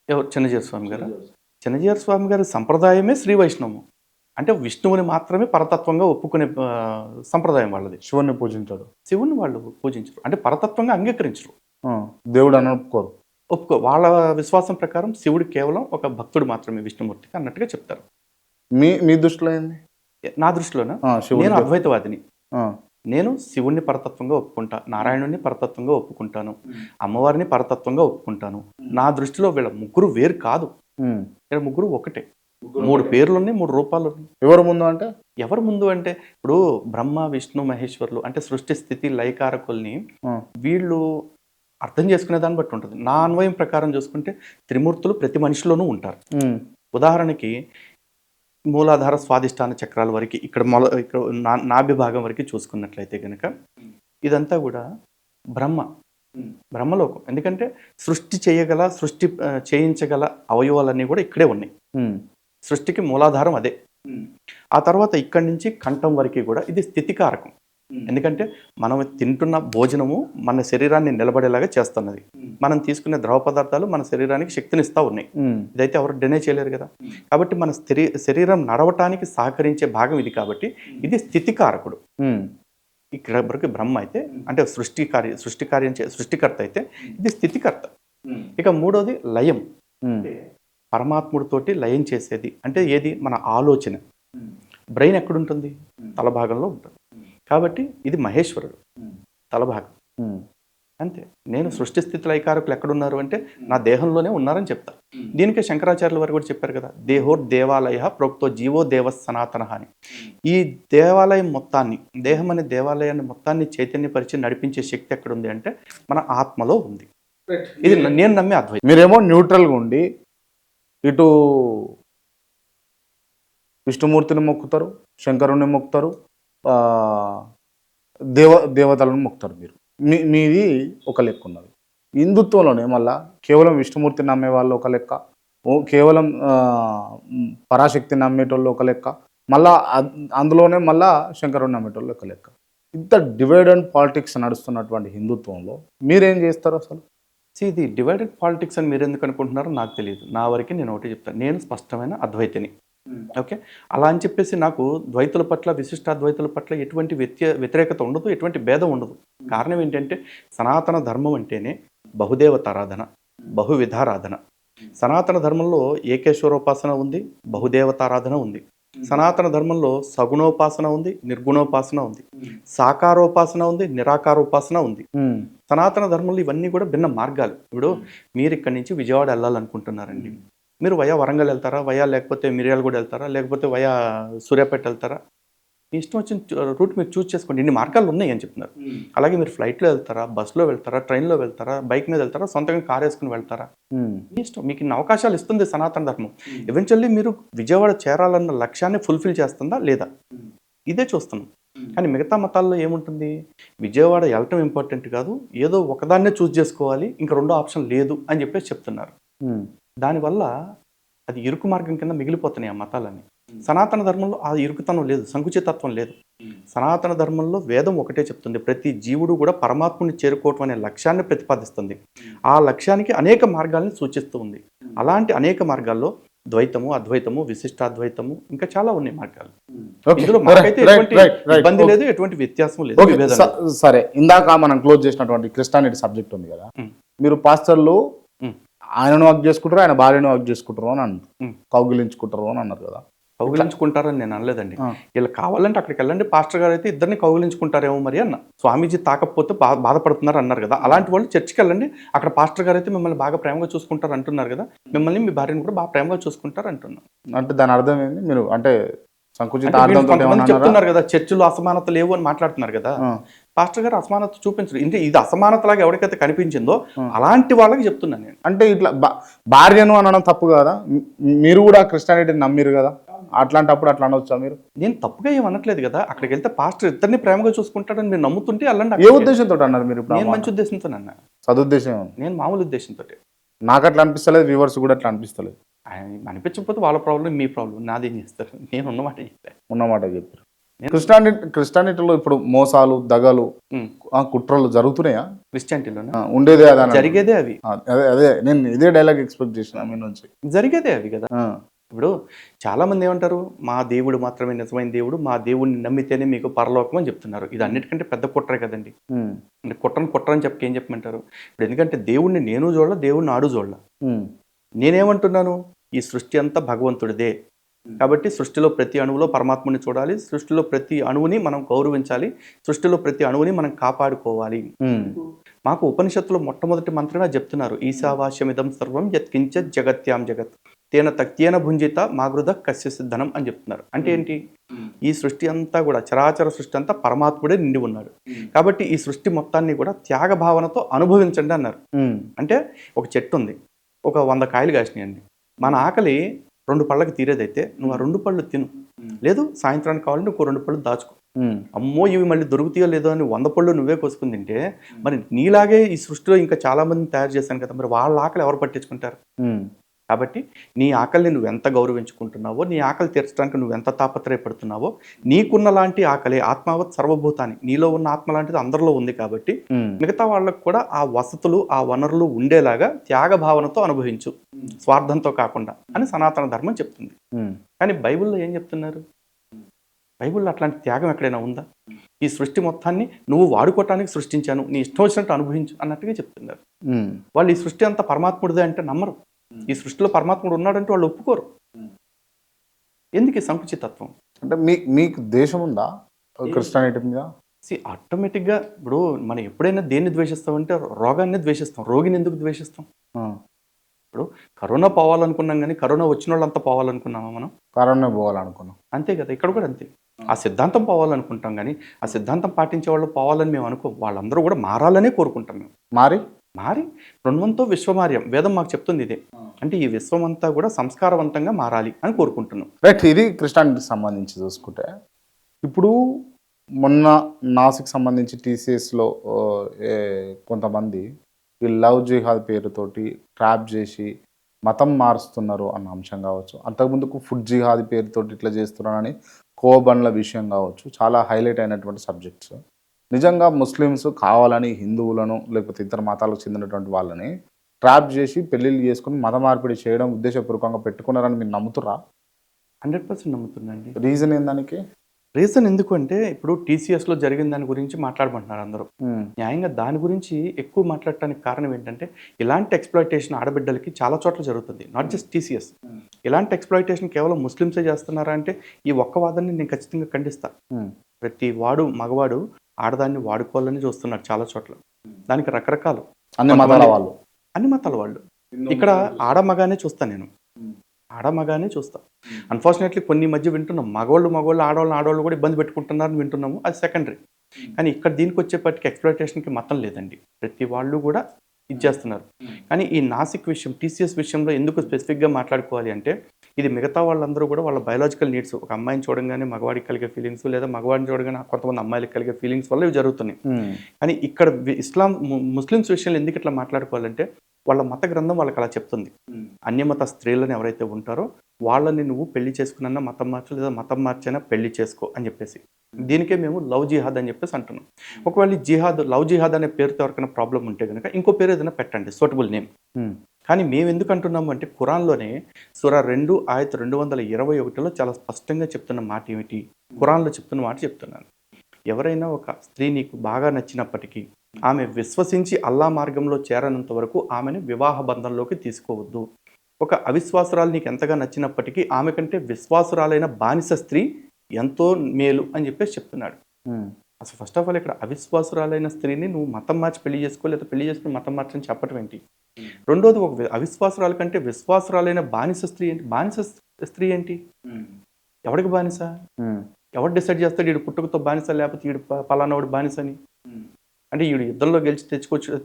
ఎవరు? చిన్నజీయర్ స్వామి గారు. చిన్నజీయర్ స్వామి గారి సంప్రదాయమే శ్రీ వైష్ణవం. అంటే విష్ణువుని మాత్రమే పరతత్వంగా ఒప్పుకునే సంప్రదాయం వాళ్ళది. శివుని పూజించాడు, శివుని వాళ్ళు పూజించరు, అంటే పరతత్వంగా అంగీకరించరు. దేవుడు అని ఒప్పుకో. వాళ్ళ విశ్వాసం ప్రకారం శివుడు కేవలం ఒక భక్తుడు మాత్రమే విష్ణుమూర్తికి అన్నట్టుగా చెప్తారు. మీ దృష్టిలో ఏంది? నా దృష్టిలోనా, నేను అద్వైతవాదిని. నేను శివుణ్ణి పరతత్వంగా ఒప్పుకుంటా, నారాయణుడిని పరతత్వంగా ఒప్పుకుంటాను, అమ్మవారిని పరతత్వంగా ఒప్పుకుంటాను. నా దృష్టిలో వీళ్ళ ముగ్గురు వేరు కాదు, వీళ్ళ ముగ్గురు ఒకటే. 3 పేర్లు ఉన్నాయి, 3 రూపాలు ఉన్నాయి. ఎవరు ముందు అంటే ఇప్పుడు బ్రహ్మ విష్ణు మహేశ్వరులు అంటే సృష్టి స్థితి లయకారకుల్ని వీళ్ళు అర్థం చేసుకునే దాన్ని బట్టి ఉంటుంది. నా అన్వయం ప్రకారం చూసుకుంటే త్రిమూర్తులు ప్రతి మనిషిలోనూ ఉంటారు. ఉదాహరణకి మూలాధార స్వాదిష్టాన చక్రాల వరకు ఇక్కడ నాభి భాగం వరకు చూసుకున్నట్లయితే కనుక ఇదంతా కూడా బ్రహ్మలోకం. ఎందుకంటే సృష్టి చేయించగల అవయవాలన్నీ కూడా ఇక్కడే ఉన్నాయి. సృష్టికి మూలాధారం అదే. ఆ తర్వాత ఇక్కడి నుంచి కంఠం వరకు కూడా ఇది స్థితికారకం. ఎందుకంటే మనం తింటున్న భోజనము మన శరీరాన్ని నిలబడేలాగా చేస్తున్నది. మనం తీసుకునే ద్రవ పదార్థాలు మన శరీరానికి శక్తిని ఇస్తా ఉన్నాయి. ఇదైతే ఎవరు డినై చేయలేరు కదా. కాబట్టి మన శరీరం నడవటానికి సహకరించే భాగం ఇది. కాబట్టి ఇది స్థితికారకుడు. ఇక్కడ వరకు బ్రహ్మ అయితే అంటే సృష్టికర్త అయితే ఇది స్థితికర్త. ఇక మూడోది లయం, పరమాత్ముడితోటి లయం చేసేది. అంటే ఏది? మన ఆలోచన. బ్రెయిన్ ఎక్కడుంటుంది? తల భాగంలో ఉంటుంది. కాబట్టి ఇది మహేశ్వరుడు తలభాగం అంతే. నేను సృష్టి స్థితి లయకారకులు ఎక్కడున్నారు అంటే నా దేహంలోనే ఉన్నారని చెప్తా. దీనికే శంకరాచార్యుల వారు కూడా చెప్పారు కదా, దేవాలయ ప్రోక్తో జీవో దేవ సనాతన అని. ఈ దేవాలయం మొత్తాన్ని, దేహం అనే దేవాలయాన్ని మొత్తాన్ని చైతన్యపరిచి నడిపించే శక్తి ఎక్కడుంది అంటే మన ఆత్మలో ఉంది. ఇది నేను నమ్మే అద్వైతం. మీరేమో న్యూట్రల్గా ఉండి ఇటు విష్ణుమూర్తిని మొక్కుతారు, శంకరుని మొక్కుతారు, దేవతలను మొక్కుతారు. మీది ఒక లెక్క ఉన్నది. హిందుత్వంలోనే మళ్ళా కేవలం విష్ణుమూర్తిని నమ్మే వాళ్ళు ఒక లెక్క, కేవలం పరాశక్తిని నమ్మేటోళ్ళు ఒక లెక్క, మళ్ళా అందులోనే మళ్ళా శంకరుని నమ్మేటోళ్ళు ఒక లెక్క. ఇంత డివైడ్ అండ్ పాలిటిక్స్ నడుస్తున్నటువంటి హిందుత్వంలో మీరేం చేస్తారు అసలు? ఇది డివైడెడ్ పాలిటిక్స్ అని మీరు ఎందుకు అనుకుంటున్నారో నాకు తెలియదు. నా వరకు నేను ఒకటి చెప్తాను, నేను స్పష్టమైన అద్వైతిని. ఓకే, అలా అని చెప్పేసి నాకు ద్వైతుల పట్ల విశిష్టాద్వైతుల పట్ల ఎటువంటి వ్యతిరేకత ఉండదు, ఎటువంటి భేదం ఉండదు. కారణం ఏంటంటే సనాతన ధర్మం అంటేనే బహుదేవతారాధన, బహువిధారాధన. సనాతన ధర్మంలో ఏకేశ్వరోపాసన ఉంది, బహుదేవతారాధన ఉంది. సనాతన ధర్మంలో సగుణోపాసన ఉంది, నిర్గుణోపాసన ఉంది, సాకారోపాసన ఉంది, నిరాకారోపాసన ఉంది. సనాతన ధర్మంలో ఇవన్నీ కూడా భిన్న మార్గాలు. ఇప్పుడు మీరు ఇక్కడి నుంచి విజయవాడ వెళ్ళాలనుకుంటున్నారండి, మీరు వయా వరంగల్ వెళ్తారా, వయా లేకపోతే మిర్యాలగూడ వెళ్తారా, లేకపోతే వయా సూర్యాపేట వెళ్తారా, మీ ఇష్టం వచ్చిన రూట్ మీరు చూస్ చేసుకోండి. ఇన్ని మార్గాలు ఉన్నాయి అని చెప్తున్నారు. అలాగే మీరు ఫ్లైట్లో వెళ్తారా, బస్సులో వెళ్తారా, ట్రైన్లో వెళ్తారా, బైక్ మీద వెళ్తారా, సొంతంగా కార్ వేసుకుని వెళ్తారా, మీ ఇష్టం. మీకు ఇన్ని అవకాశాలు ఇస్తుంది సనాతన ధర్మం. ఎవెన్చువల్లీ మీరు విజయవాడ చేరాలన్న లక్ష్యాన్ని ఫుల్ఫిల్ చేస్తుందా లేదా, ఇదే చూస్తున్నాం. కానీ మిగతా మతాల్లో ఏముంటుంది, విజయవాడ వెళ్ళటం ఇంపార్టెంట్ కాదు, ఏదో ఒకదాన్నే చూస్ చేసుకోవాలి, ఇంకా రెండో ఆప్షన్ లేదు అని చెప్పేసి చెప్తున్నారు. దానివల్ల అది ఇరుకు మార్గం కింద మిగిలిపోతున్నాయి ఆ మతాలన్నీ. సనాతన ధర్మంలో ఆ ఇరుకుతనం లేదు, సంకుచితత్వం లేదు. సనాతన ధర్మంలో వేదం ఒకటే చెప్తుంది, ప్రతి జీవుడు కూడా పరమాత్ముని చేరుకోవటం అనే లక్ష్యాన్ని ప్రతిపాదిస్తుంది. ఆ లక్ష్యానికి అనేక మార్గాల్ని సూచిస్తూ ఉంది. అలాంటి అనేక మార్గాల్లో ద్వైతము, అద్వైతము, విశిష్టాద్వైతము, ఇంకా చాలా ఉన్నాయి మార్గాలు. ఇందులో మాకైతే ఎటువంటి ఇబ్బంది లేదు, ఎటువంటి వ్యత్యాసం లేదు. సరే, ఇందాక మనం క్లోజ్ చేసినటువంటి క్రిస్టియానిటీ సబ్జెక్ట్ ఉంది కదా, మీరు పాస్టర్లు ఆయనను వర్క్ చేసుకుంటారు, ఆయన భార్యను వర్క్ చేసుకుంటారు అని అన్నారు, కౌగిలించుకుంటారు అని అన్నారు కదా. కౌగిలించుకుంటారని నేను అనలేదండి. వీళ్ళు కావాలంటే అక్కడికి వెళ్ళండి, పాస్టర్ గారు అయితే ఇద్దరిని కౌగిలించుకుంటారేమో మరి అన్న. స్వామీజీ తాకపోతే బాధపడుతున్నారు అన్నారు కదా, అలాంటి వాళ్ళు చర్చికి వెళ్ళండి, అక్కడ పాస్టర్ గారు అయితే మిమ్మల్ని బాగా ప్రేమగా చూసుకుంటారు అంటున్నారు కదా, మిమ్మల్ని మీ భార్యను కూడా బాగా ప్రేమగా చూసుకుంటారు అంటున్నారు. అంటే దాని అర్థం ఏంటి? మీరు అంటే చెప్తున్నారు కదా, చర్చిలో అసమానత లేవు అని మాట్లాడుతున్నారు కదా. పాస్టర్ గారు అసమానత చూపించరు. అంటే ఇది అసమానత లాగా ఎవరికైతే కనిపించిందో అలాంటి వాళ్ళకి చెప్తున్నాను నేను. అంటే ఇట్లా భార్యను అనడం తప్పు కదా, మీరు కూడా క్రిస్టియానిటీని నమ్మిరు కదా, అట్లాంటప్పుడు అట్లా అనవచ్చా మీరు? నేను తప్పుగా ఏం అనట్లేదు కదా, అక్కడికి వెళ్తే పాస్టర్ ఇద్దరిని ప్రేమగా చూసుకుంటాడని మీరు నమ్ముతుంటే వెళ్ళండి. ఏ ఉద్దేశంతో అన్నారు మీరు? నేను మంచి ఉద్దేశంతో అన్నా. సదుద్దేశం? నేను మామూలు ఉద్దేశంతో. నాకు అట్లా అనిపిస్తలేదు, వ్యూవర్స్ కూడా అట్లా అనిపిస్తలేదు. అనిపించకపోతే వాళ్ళ ప్రాబ్లం, మీ ప్రాబ్లం, నాదేం చేస్తారు. నేను ఉన్నమాట చెప్పాను. ఉన్నమాట చెప్పారు. క్రిస్టియానిటీలో ఇప్పుడు మోసాలు, దగలు, కుట్రలు జరుగుతున్నాయా? క్రిస్టియానిటీలో ఉండేదే అదే, జరిగేదే అవి. అదే నేను ఇదే డైలాగ్ ఎక్స్పెక్ట్ చేసిన మీ నుంచి. జరిగేదే అవి కదా. ఇప్పుడు చాలా మంది ఏమంటారు, మా దేవుడు మాత్రమే నిజమైన దేవుడు, మా దేవుడిని నమ్మితేనే మీకు పరలోకం అని చెప్తున్నారు. ఇది అన్నిటికంటే పెద్ద కుట్రే కదండి. అంటే కుట్రని చెప్పి ఏం చెప్పమంటారు? ఇప్పుడు ఎందుకంటే దేవుడిని నేను చూడాల, దేవుడిని ఆడు చూడాల. నేనేమంటున్నాను, ఈ సృష్టి అంతా భగవంతుడిదే కాబట్టి సృష్టిలో ప్రతి అణువులో పరమాత్మని చూడాలి, సృష్టిలో ప్రతి అణువుని మనం గౌరవించాలి, సృష్టిలో ప్రతి అణువుని మనం కాపాడుకోవాలి. మాకు ఉపనిషత్తులో మొట్టమొదటి మంత్రమే చెప్తున్నారు, ఈశావాస్యమిదం సర్వం యత్కించ జగత్యాం జగత్ తేన భుంజిత మాగృధ కస్య సిద్ధనం అని చెప్తున్నారు. అంటే ఏంటి, ఈ సృష్టి అంతా కూడా చరాచర సృష్టి అంతా పరమాత్ముడే నిండి ఉన్నాడు కాబట్టి ఈ సృష్టి మొత్తాన్ని కూడా త్యాగ భావనతో అనుభవించండి అన్నారు. అంటే ఒక చెట్టు ఉంది, ఒక 100 కాయలు కాసినాయండి. మన ఆకలి 2 పళ్ళకి తీరేదైతే నువ్వు ఆ 2 పళ్ళు తిను, లేదు సాయంత్రానికి కావాలంటే నువ్వు 2 పళ్ళు దాచుకో. అమ్మో ఇవి మళ్ళీ దొరుకుతాయో లేదో అని 100 పళ్ళు నువ్వే కోసుకుని తింటే మరి నీలాగే ఈ సృష్టిలో ఇంకా చాలా మందిని తయారు చేశాను కదా, మరి వాళ్ళ ఆకలి ఎవరు పట్టించుకుంటారు? కాబట్టి నీ ఆకలిని నువ్వు ఎంత గౌరవించుకుంటున్నావో, నీ ఆకలి తీర్చడానికి నువ్వు ఎంత తాపత్రయపడుతున్నావో, నీకున్న లాంటి ఆకలి ఆత్మావత్ సర్వభూతాన్ని, నీలో ఉన్న ఆత్మ లాంటిది అందరిలో ఉంది కాబట్టి మిగతా వాళ్ళకు కూడా ఆ వసతులు, ఆ వనరులు ఉండేలాగా త్యాగ భావనతో అనుభవించు, స్వార్థంతో కాకుండా అని సనాతన ధర్మం చెప్తుంది. కానీ బైబిల్లో ఏం చెప్తున్నారు? బైబిల్లో అట్లాంటి త్యాగం ఎక్కడైనా ఉందా? ఈ సృష్టి మొత్తాన్ని నువ్వు వాడుకోవటానికి సృష్టించాను, నీ ఇష్టం వచ్చినట్టు అనుభవించు అన్నట్టుగా చెప్తున్నారు. వాళ్ళు ఈ సృష్టి అంతా పరమాత్ముడిదే అంటే నమ్మరు. ఈ సృష్టిలో పరమాత్ముడు ఉన్నాడంటే వాళ్ళు ఒప్పుకోరు. ఎందుకు ఈ సంకుచితత్వం? అంటే మీకు దేశం ఉందా క్రిస్టియానిటీ మీద? ఆటోమేటిక్గా ఇప్పుడు మనం ఎప్పుడైనా దేన్ని ద్వేషిస్తామంటే రోగాన్ని ద్వేషిస్తాం, రోగిని ఎందుకు ద్వేషిస్తాం? ఇప్పుడు కరోనా పోవాలనుకున్నాం కానీ కరోనా వచ్చిన వాళ్ళంతా పోవాలనుకున్నామా? మనం కరోనా పోవాలనుకున్నాం, అంతే కదా. ఇక్కడ కూడా అంతే, ఆ సిద్ధాంతం పోవాలనుకుంటాం కానీ ఆ సిద్ధాంతం పాటించే వాళ్ళు పోవాలని మేము అనుకో, వాళ్ళందరూ కూడా మారాలనే కోరుకుంటాం. మేము మారి బ్రహ్మంతో విశ్వమార్యం, వేదం మాకు చెప్తుంది ఇదే. అంటే ఈ విశ్వం అంతా కూడా సంస్కారవంతంగా మారాలి అని కోరుకుంటున్నాం. రైట్, ఇది క్రిస్టియానిటీకి సంబంధించి చూసుకుంటే ఇప్పుడు మొన్న నాసిక్ సంబంధించి టీసీఎస్లో కొంతమంది ఈ లవ్ జిహాద్ పేరుతోటి ట్రాప్ చేసి మతం మారుస్తున్నారు అన్న అంశం కావచ్చు, అంతకుముందుకు ఫుడ్ జిహాద్ పేరుతోటి ఇట్లా చేస్తున్నారని కోబండ్ల విషయం కావచ్చు, చాలా హైలైట్ అయినటువంటి సబ్జెక్ట్స్. నిజంగా ముస్లిమ్స్ కావాలని హిందువులను లేకపోతే ఇతర మతాలకు చెందినటువంటి వాళ్ళని ట్రాప్ చేసి పెళ్ళిళ్ళు చేసుకుని మత మార్పిడి చేయడం ఉద్దేశపూర్వకంగా పెట్టుకున్నారని మీరు నమ్ముతురా? 100% నమ్ముతున్నాండి. రీజన్ ఏందానికి? రీజన్ ఎందుకు అంటే ఇప్పుడు టీసీఎస్లో జరిగిన దాని గురించి మాట్లాడమంటున్నారు అందరూ. న్యాయంగా దాని గురించి ఎక్కువ మాట్లాడటానికి కారణం ఏంటంటే ఇలాంటి ఎక్స్‌ప్లాయిటేషన్ ఆడబిడ్డలకి చాలా చోట్ల జరుగుతుంది. Not just TCS. ఇలాంటి ఎక్స్‌ప్లాయిటేషన్ కేవలం ముస్లిమ్సే చేస్తున్నారా అంటే ఈ ఒక్క వాదనని నేను ఖచ్చితంగా ఖండిస్తా. ప్రతి మగవాడు ఆడదాన్ని వాడుకోవాలని చూస్తున్నారు చాలా చోట్ల. దానికి రకరకాలు అన్ని మతాల వాళ్ళు ఇక్కడ ఆడమగానే చూస్తాను నేను. ఆడమగానే చూస్తా. అన్ఫార్చునేట్లీ కొన్ని మధ్య వింటున్నాం మగవాళ్ళు ఆడవాళ్ళు కూడా ఇబ్బంది పెట్టుకుంటున్నారని వింటున్నాము. అది సెకండరీ. కానీ ఇక్కడ దీనికి వచ్చేపటికి ఎక్స్‌ప్లాయిటేషన్‌కి మతం లేదండి. ప్రతి వాళ్ళు కూడా ఇచ్చేస్తున్నారు. కానీ ఈ నాసిక్ విషయం టీసీఎస్ విషయంలో ఎందుకు స్పెసిఫిక్గా మాట్లాడుకోవాలి అంటే ఇది మిగతా వాళ్ళందరూ కూడా వాళ్ళ బయాలజికల్ నీడ్స్. ఒక అమ్మాయిని చూడగానే మగవాడికి కలిగే ఫీలింగ్స్ లేదా మగవాడిని చూడగానే కొంతమంది అమ్మాయిలకు కలిగే ఫీలింగ్స్ వల్ల ఇవి జరుగుతున్నాయి. కానీ ఇక్కడ ముస్లిమ్స్ విషయంలో ఎందుకు ఇట్లా మాట్లాడుకోవాలంటే వాళ్ళ మత గ్రంథం వాళ్ళకి అలా చెప్తుంది. అన్యమత స్త్రీలను ఎవరైతే ఉంటారో వాళ్ళని నువ్వు పెళ్లి చేసుకున్నా మతం మార్చు లేదా మతం మార్చైనా పెళ్లి చేసుకో అని చెప్పేసి దీనికే మేము లవ్ జిహాద్ అని చెప్పేసి అంటున్నాం. ఒకవేళ లవ్ జిహాద్ అనే పేరుతో ఎవరికైనా ప్రాబ్లం ఉంటే కనుక ఇంకో పేరు ఏదైనా పెట్టండి, సూటబుల్ నేమ్. కానీ మేము ఎందుకు అంటున్నాము అంటే ఖురాన్లోనే సూరా 2 ఆయత్ 221లో చాలా స్పష్టంగా చెప్తున్న మాట ఏమిటి? ఖురాన్లో చెప్తున్న మాట చెప్తున్నాను. ఎవరైనా ఒక స్త్రీ నీకు బాగా నచ్చినప్పటికీ ఆమె విశ్వసించి అల్లా మార్గంలో చేరనంత వరకు ఆమెను వివాహ బంధంలోకి తీసుకోవద్దు. ఒక అవిశ్వాసురాలు నీకు ఎంతగా నచ్చినప్పటికీ ఆమె కంటే విశ్వాసురాలైన బానిస స్త్రీ ఎంతో మేలు అని చెప్పేసి చెప్తున్నాడు. అసలు ఫస్ట్ ఆఫ్ ఆల్ ఇక్కడ అవిశ్వాసురాలైన స్త్రీని నువ్వు మతం మార్చి పెళ్లి చేసుకో లేదా పెళ్లి చేసుకుని మతం మార్చని చెప్పడం ఏంటి? రెండోది ఒక అవిశ్వాసురాల కంటే విశ్వాసురాలైన బానిస స్త్రీ ఏంటి? బానిస స్త్రీ ఏంటి? ఎవడికి బానిస? ఎవరు డిసైడ్ చేస్తాడు వీడు పుట్టుకతో బానిస లేకపోతే వీడు పలానావాడు బానిస అని? అంటే వీడు యుద్ధంలో గెలిచి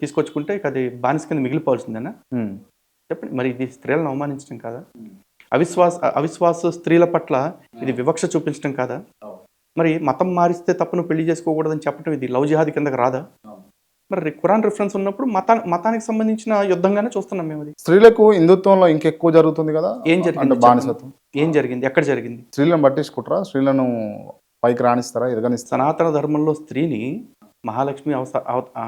తీసుకొచ్చుకుంటే అది బానిస కింద మిగిలిపోవాల్సిందేనా? చెప్పండి. మరి ఇది స్త్రీలను అవమానించడం కాదా? అవిశ్వాస స్త్రీల పట్ల ఇది వివక్ష చూపించడం కాదా? మరి మతం మారిస్తే తప్పను పెళ్లి చేసుకోకూడదని చెప్పడం ఇది లవ్ జిహాద్ కిందకి రాదా? మరి ఖురాన్ రిఫరెన్స్ ఉన్నప్పుడు మతానికి సంబంధించిన యుద్ధంగానే చూస్తున్నాం మేము. అది స్త్రీలకు హిందుత్వంలో ఇంకెక్కువ జరుగుతుంది కదా. ఏం జరిగింది? బానిసత్వం ఏం జరిగింది? ఎక్కడ జరిగింది? స్త్రీలను పట్టించుకుంటారా? స్త్రీలను పైకి రాణిస్తారా? ఎదగనిస్తారా? సనాతన ధర్మంలో స్త్రీని మహాలక్ష్మి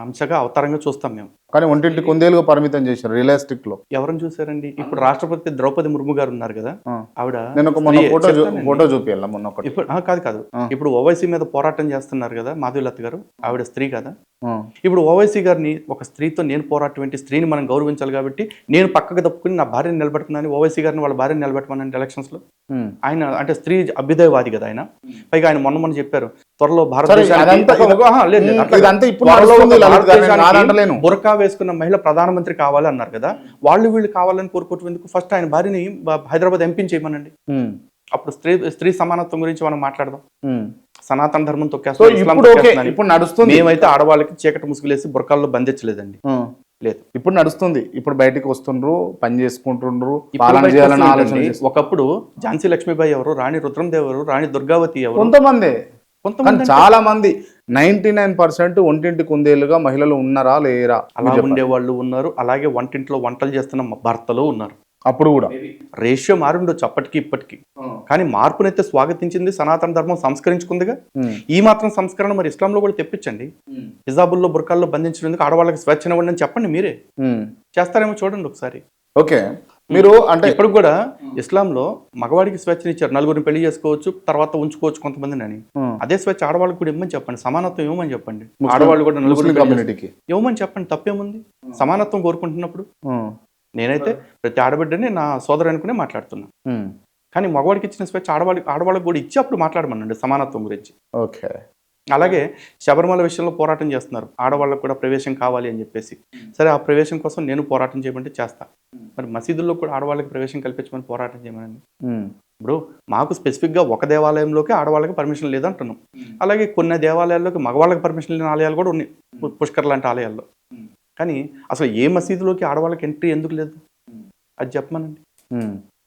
అంశగా అవతారంగా చూస్తాం మేము. కానీ ఒంటింటి కుందేలుగా పరిమితం చేశారు రియలిస్టిక్ లో. ఎవరిని చూసారండి? ఇప్పుడు రాష్ట్రపతి ద్రౌపది ముర్ము గారు ఉన్నారు కదా, ఆవిడ నేను ఫోటో చూపియాల మొన్న ఇప్పుడు కాదు ఇప్పుడు ఓవైసీ మీద పోరాటం చేస్తున్నారు కదా మాధవీలత గారు, ఆవిడ స్త్రీ కదా. ఇప్పుడు ఓవైసీ గారిని ఒక స్త్రీతో నేను పోరాటం ఏంటి? స్త్రీని మనం గౌరవించాలి కాబట్టి నేను పక్కకు తప్పుకుని నా భార్యను నిలబెడుతున్నాను. ఓవైసీ గారిని వాళ్ళ భార్యను నిలబెట్టమనండి ఎలక్షన్స్ లో. ఆయన అంటే స్త్రీ అభ్యుదయవాది కదా ఆయన. పైగా ఆయన మొన్న చెప్పారు త్వరలో బురకా వేసుకున్న మహిళ ప్రధానమంత్రి కావాలి అన్నారు కదా. వీళ్ళు కావాలని కోరుకోవటం ఫస్ట్ ఆయన భార్యని హైదరాబాద్ ఎంపీని చేయమనండి. అప్పుడు స్త్రీ సమానత్వం గురించి మనం మాట్లాడదాం. సనాతన ధర్మం తొక్కేస్తాం. మేమైతే ఆడవాళ్ళకి చీకటి ముసుగులేసి బురకాల్లో బంధించలేదండి. లేదు, ఇప్పుడు నడుస్తుంది. ఇప్పుడు బయటికి వస్తుండ్రు, పని చేసుకుంటుండ్రు, పాలన చేయాలని ఆలోచన. ఒకప్పుడు ఝాన్సీ లక్ష్మీబాయి ఎవరు, రాణి రుద్రందేవ్ ఎవరు, రాణి దుర్గావతి ఎవరు, కొంతమంది చాలా మంది 99% ఒంటింటి కుందేలుగా మహిళలు ఉన్నారా లేరా? అలా ఉండేవాళ్ళు ఉన్నారు. అలాగే వంటింట్లో వంటలు చేస్తున్న భర్తలు ఉన్నారు. అప్పుడు కూడా రేషియో మారుండొచ్చు అప్పటికి ఇప్పటికి. కానీ మార్పునైతే స్వాగతించింది సనాతన ధర్మం, సంస్కరించుకుందిగా. ఈ మాత్రం సంస్కరణ మరి ఇస్లాంలో కూడా తెప్పించండి. హిజాబుల్లో బుర్కాల్లో బంధించినందుకు ఆడవాళ్ళకి స్వేచ్ఛ ఇవ్వండి అని చెప్పండి. మీరే చేస్తారేమో చూడండి ఒకసారి. ఓకే, మీరు అంటే ఇప్పుడు కూడా ఇస్లాంలో మగవాడికి స్వేచ్ఛనిచ్చారు, నలుగురిని పెళ్లి చేసుకోవచ్చు, తర్వాత ఉంచుకోవచ్చు కొంతమందిని అని. అదే స్వేచ్ఛ ఆడవాళ్ళకి కూడా ఇవ్వమని చెప్పండి, సమానత్వం ఇవ్వమని చెప్పండి. ఆడవాళ్ళు కూడా నలుగురు కమ్యూనిటీకి ఇవ్వమని చెప్పండి, తప్పేముంది? సమానత్వం కోరుకుంటున్నప్పుడు నేనైతే ప్రతి ఆడబిడ్డని నా సోదరు అనుకునే మాట్లాడుతున్నా. కానీ మగవాడికి ఇచ్చిన స్వేచ్ఛ ఆడవాళ్ళకి కూడా ఇచ్చి అప్పుడు మాట్లాడమనండి సమానత్వం గురించి. ఓకే, అలాగే శబరిమల విషయంలో పోరాటం చేస్తున్నారు, ఆడవాళ్ళకు కూడా ప్రవేశం కావాలి అని చెప్పేసి. సరే, ఆ ప్రవేశం కోసం నేను పోరాటం చేయమంటే చేస్తా. మరి మసీదుల్లో కూడా ఆడవాళ్ళకి ప్రవేశం కల్పించమని పోరాటం చేయమని. ఇప్పుడు మాకు స్పెసిఫిక్గా ఒక దేవాలయంలోకి ఆడవాళ్ళకి పర్మిషన్ లేదంటున్నాం. అలాగే కొన్ని దేవాలయాల్లోకి మగవాళ్ళకి పర్మిషన్ లేని ఆలయాలు కూడా ఉన్నాయి, పుష్కర్ లాంటి ఆలయాల్లో. కానీ అసలు ఏ మసీదులోకి ఆడవాళ్ళకి ఎంట్రీ ఎందుకు లేదు అది చెప్పమనండి.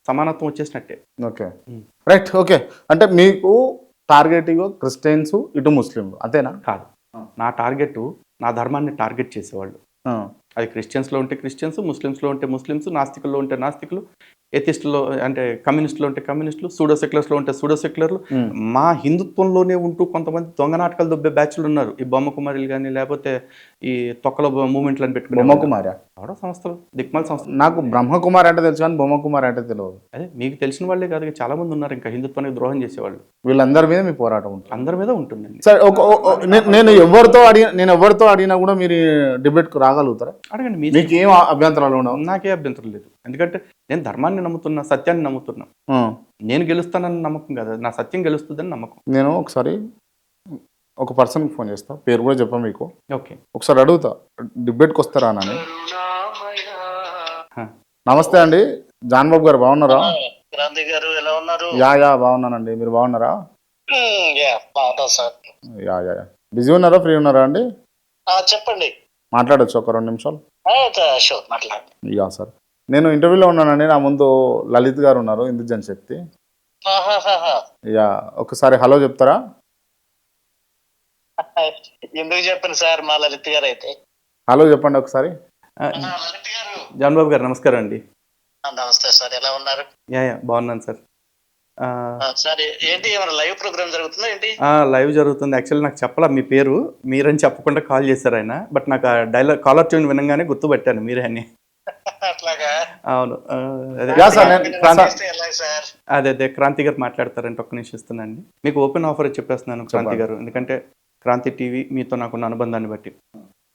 సమానత్వం వచ్చేసినట్టే. Okay, right. ఓకే, అంటే మీకు టార్గెట్ క్రిస్టియన్స్, ఇటు ముస్లింలు, అంతేనా? కాదు, నా టార్గెట్ నా ధర్మాన్ని టార్గెట్ చేసేవాళ్ళు. అది క్రిస్టియన్స్లో ఉంటే క్రిస్టియన్స్, ముస్లిమ్స్లో ఉంటే ముస్లిమ్స్, నాస్తికుల్లో ఉంటే నాస్తికులు, ఎథిస్టులో అంటే కమ్యూనిస్టులో ఉంటే కమ్యూనిస్టులు, సూడో సెక్యులర్స్లో ఉంటే సూడో సెక్యులర్లు, మా హిందుత్వంలోనే ఉంటూ కొంతమంది దొంగ నాటకాలు దొబ్బే బ్యాచ్లు ఉన్నారు. ఈ బొమ్మ కుమారులు కానీ లేకపోతే ఈ తొక్కల మూమెంట్లు అని పెట్టుకుని బొమ్మకుమారి ఎవడో సంస్థలు దిక్మాల సంస్థలు. నాకు బ్రహ్మకుమారి అంటే తెలుసు కానీ బొమ్మకుమారి అంటే తెలియదు. అదే మీకు తెలిసిన వాళ్ళే కాదు, చాలా మంది ఉన్నారు ఇంకా హిందుత్వానికి ద్రోహం చేసేవాళ్ళు. వీళ్ళందరి మీద మీ పోరాటం ఉంటుంది. అందరి మీద ఉంటుందండి. సరే నేను ఎవరితో అడిగినా కూడా మీరు డిబేట్కు రాగలుగుతారా? అడగండి, మీకు ఏం అభ్యంతరాలు ఉండవు? నాకే అభ్యంతరం లేదు. ఎందుకంటే నేను ధర్మాన్ని నమ్ముతున్నా, సత్యాన్ని నమ్ముతున్నా. నేను గెలుస్తానని నమ్మకం కాదు, నా సత్యం గెలుస్తుందని నమ్మకం. నేను ఒకసారి ఒక పర్సన్కి ఫోన్ చేస్తా, పేరు కూడా చెప్పా మీకు. ఓకే, ఒకసారి అడుగుతా డిబేట్కి వస్తారా అని. నమస్తే అండి, జాన్ బాబు గారు బాగున్నారా? క్రాంతి గారు ఎలా ఉన్నారు? యా బాగున్నానండి, మీరు బాగున్నారా? సార్ యా బిజీ ఉన్నారా, ఫ్రీ ఉన్నారా అండి? చెప్పండి, మాట్లాడచ్చు ఒక 2 నిమిషాలు? మాట్లాడండి. యా సార్, నేను ఇంటర్వ్యూలో ఉన్నానండి, నా ముందు లలిత్ గారు ఉన్నారు, హిందూ జనశక్తి. యా, ఒకసారి హలో చెప్తారా? ఎందుకు చెప్పండి సార్, మా లలిత్ గారు అయితే. హలో చెప్పండి ఒకసారి. జాన్ బాబు గారు నమస్కారం అండి. నమస్తే సార్, ఎలా ఉన్నారు? యా బాగున్నాను సార్. సార్ ఏంటి, ఏమైనా లైవ్ ప్రోగ్రామ్ జరుగుతుందా ఏంటి? లైవ్ జరుగుతుంది. యాక్చువల్లీ నాకు చెప్పాలా మీ పేరు, మీరని చెప్పకుండా కాల్ చేశారు ఆయన. బట్ నాకు ఆ డైలాగ్ కాలర్ ట్యూన్ వినంగానే గుర్తుపట్టాను మీరే అని. అట్లాగా? అవును, అదే క్రాంతి గారు మాట్లాడతారంటే ఒక్క నిమిషం ఇస్తున్నాండి. మీకు ఓపెన్ ఆఫర్ చెప్పేస్తున్నాను క్రాంతి గారు, ఎందుకంటే క్రాంతి టీవీ మీతో నాకున్న అనుబంధాన్ని బట్టి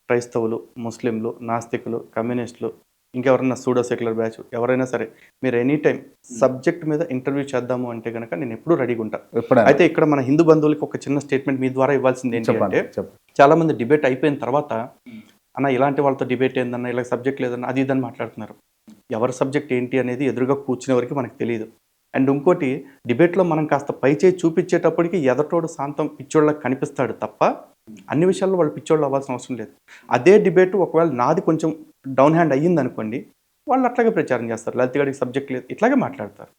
క్రైస్తవులు, ముస్లింలు, నాస్తికులు, కమ్యూనిస్టులు, ఇంకెవరైనా సూడో సెక్యులర్ బ్యాచ్ ఎవరైనా సరే మీరు ఎనీ టైం సబ్జెక్ట్ మీద ఇంటర్వ్యూ చేద్దాము అంటే కనుక నేను ఎప్పుడూ రెడీగా ఉంటాను. అయితే ఇక్కడ మన హిందూ బంధువులకి ఒక చిన్న స్టేట్మెంట్ మీ ద్వారా ఇవ్వాల్సింది ఏంటంటే, చాలా మంది డిబేట్ అయిపోయిన తర్వాత అన్న ఇలాంటి వాళ్ళతో డిబేట్ ఏందన్నా, ఇలా సబ్జెక్ట్ లేదన్నా, అది ఇదని మాట్లాడుతున్నారు. ఎవరి సబ్జెక్ట్ ఏంటి అనేది ఎదురుగా కూర్చునే వరకు మనకు తెలియదు. అండ్ ఇంకోటి, డిబేట్లో మనం కాస్త పై చేయి చూపించేటప్పటికి ఎదటోడు శాంతం పిచ్చోళ్ళకి కనిపిస్తాడు తప్ప అన్ని విషయాల్లో వాళ్ళు పిచ్చోళ్ళు అవ్వాల్సిన అవసరం లేదు. అదే డిబేట్ ఒకవేళ నాది కొంచెం డౌన్ హ్యాండ్ అయ్యింది అనుకోండి, వాళ్ళు అట్లాగే ప్రచారం చేస్తారు, లలిత్ గారికి సబ్జెక్ట్ లేదు, ఇట్లాగే మాట్లాడతారు.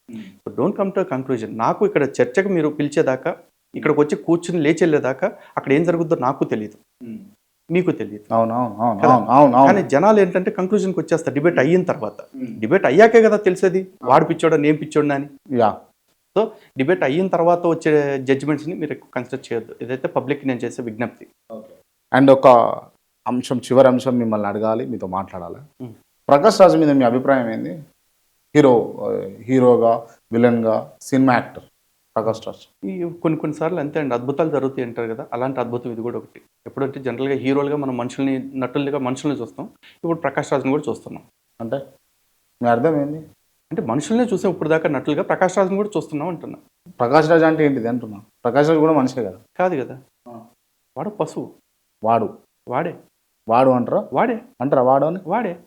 So don't come to conclusion. నాకు ఇక్కడ చర్చకు మీరు పిలిచేదాకా, ఇక్కడికి వచ్చి కూర్చుని లేచి వెళ్ళేదాకా అక్కడ ఏం జరుగుతుందో నాకు తెలియదు, మీకు తెలియదు. కానీ జనాలు ఏంటంటే కంక్లూజన్కి వచ్చేస్తారు డిబేట్ అయిన తర్వాత. డిబేట్ అయ్యాకే కదా తెలిసేది వాడు పిచ్చోడా నేను పిచ్చోడా అని. సో డిబేట్ అయిన తర్వాత వచ్చే జడ్జిమెంట్స్ని మీరు ఎక్కువ కన్సిడర్ చేయొద్దు. ఇదైతే పబ్లిక్ నేను చేసే విజ్ఞప్తి. అండ్ ఒక అంశం, చివరి అంశం మిమ్మల్ని అడగాలి, మీతో మాట్లాడాలి. ప్రకాష్ రాజ్ మీద మీ అభిప్రాయం ఏంది? హీరోగా, విలన్గా, సినిమా యాక్టర్ ప్రకాష్ రాజ్. ఈ కొన్నిసార్లు అంతే అండి, అద్భుతాలు జరుగుతాయి అంటారు కదా, అలాంటి అద్భుతం ఇది కూడా ఒకటి. ఎప్పుడంటే జనరల్గా హీరోలుగా మనం మనుషుల్ని, నటులుగా మనుషుల్ని చూస్తాం, ఇప్పుడు ప్రకాష్ రాజ్ని కూడా చూస్తున్నాం. అంటే మీ అర్థం ఏంది? అంటే మనుషుల్నే చూసాం ఇప్పుడు దాకా నటులుగా, ప్రకాష్ రాజ్ని కూడా చూస్తున్నాం అంటున్నా. ప్రకాష్ రాజ్ అంటే ఏంటిది అంటున్నా? ప్రకాష్ రాజ్ కూడా మనిషే కదా? కాదు కదా, వాడు పశువు. వాడు అంటారా? అంటారా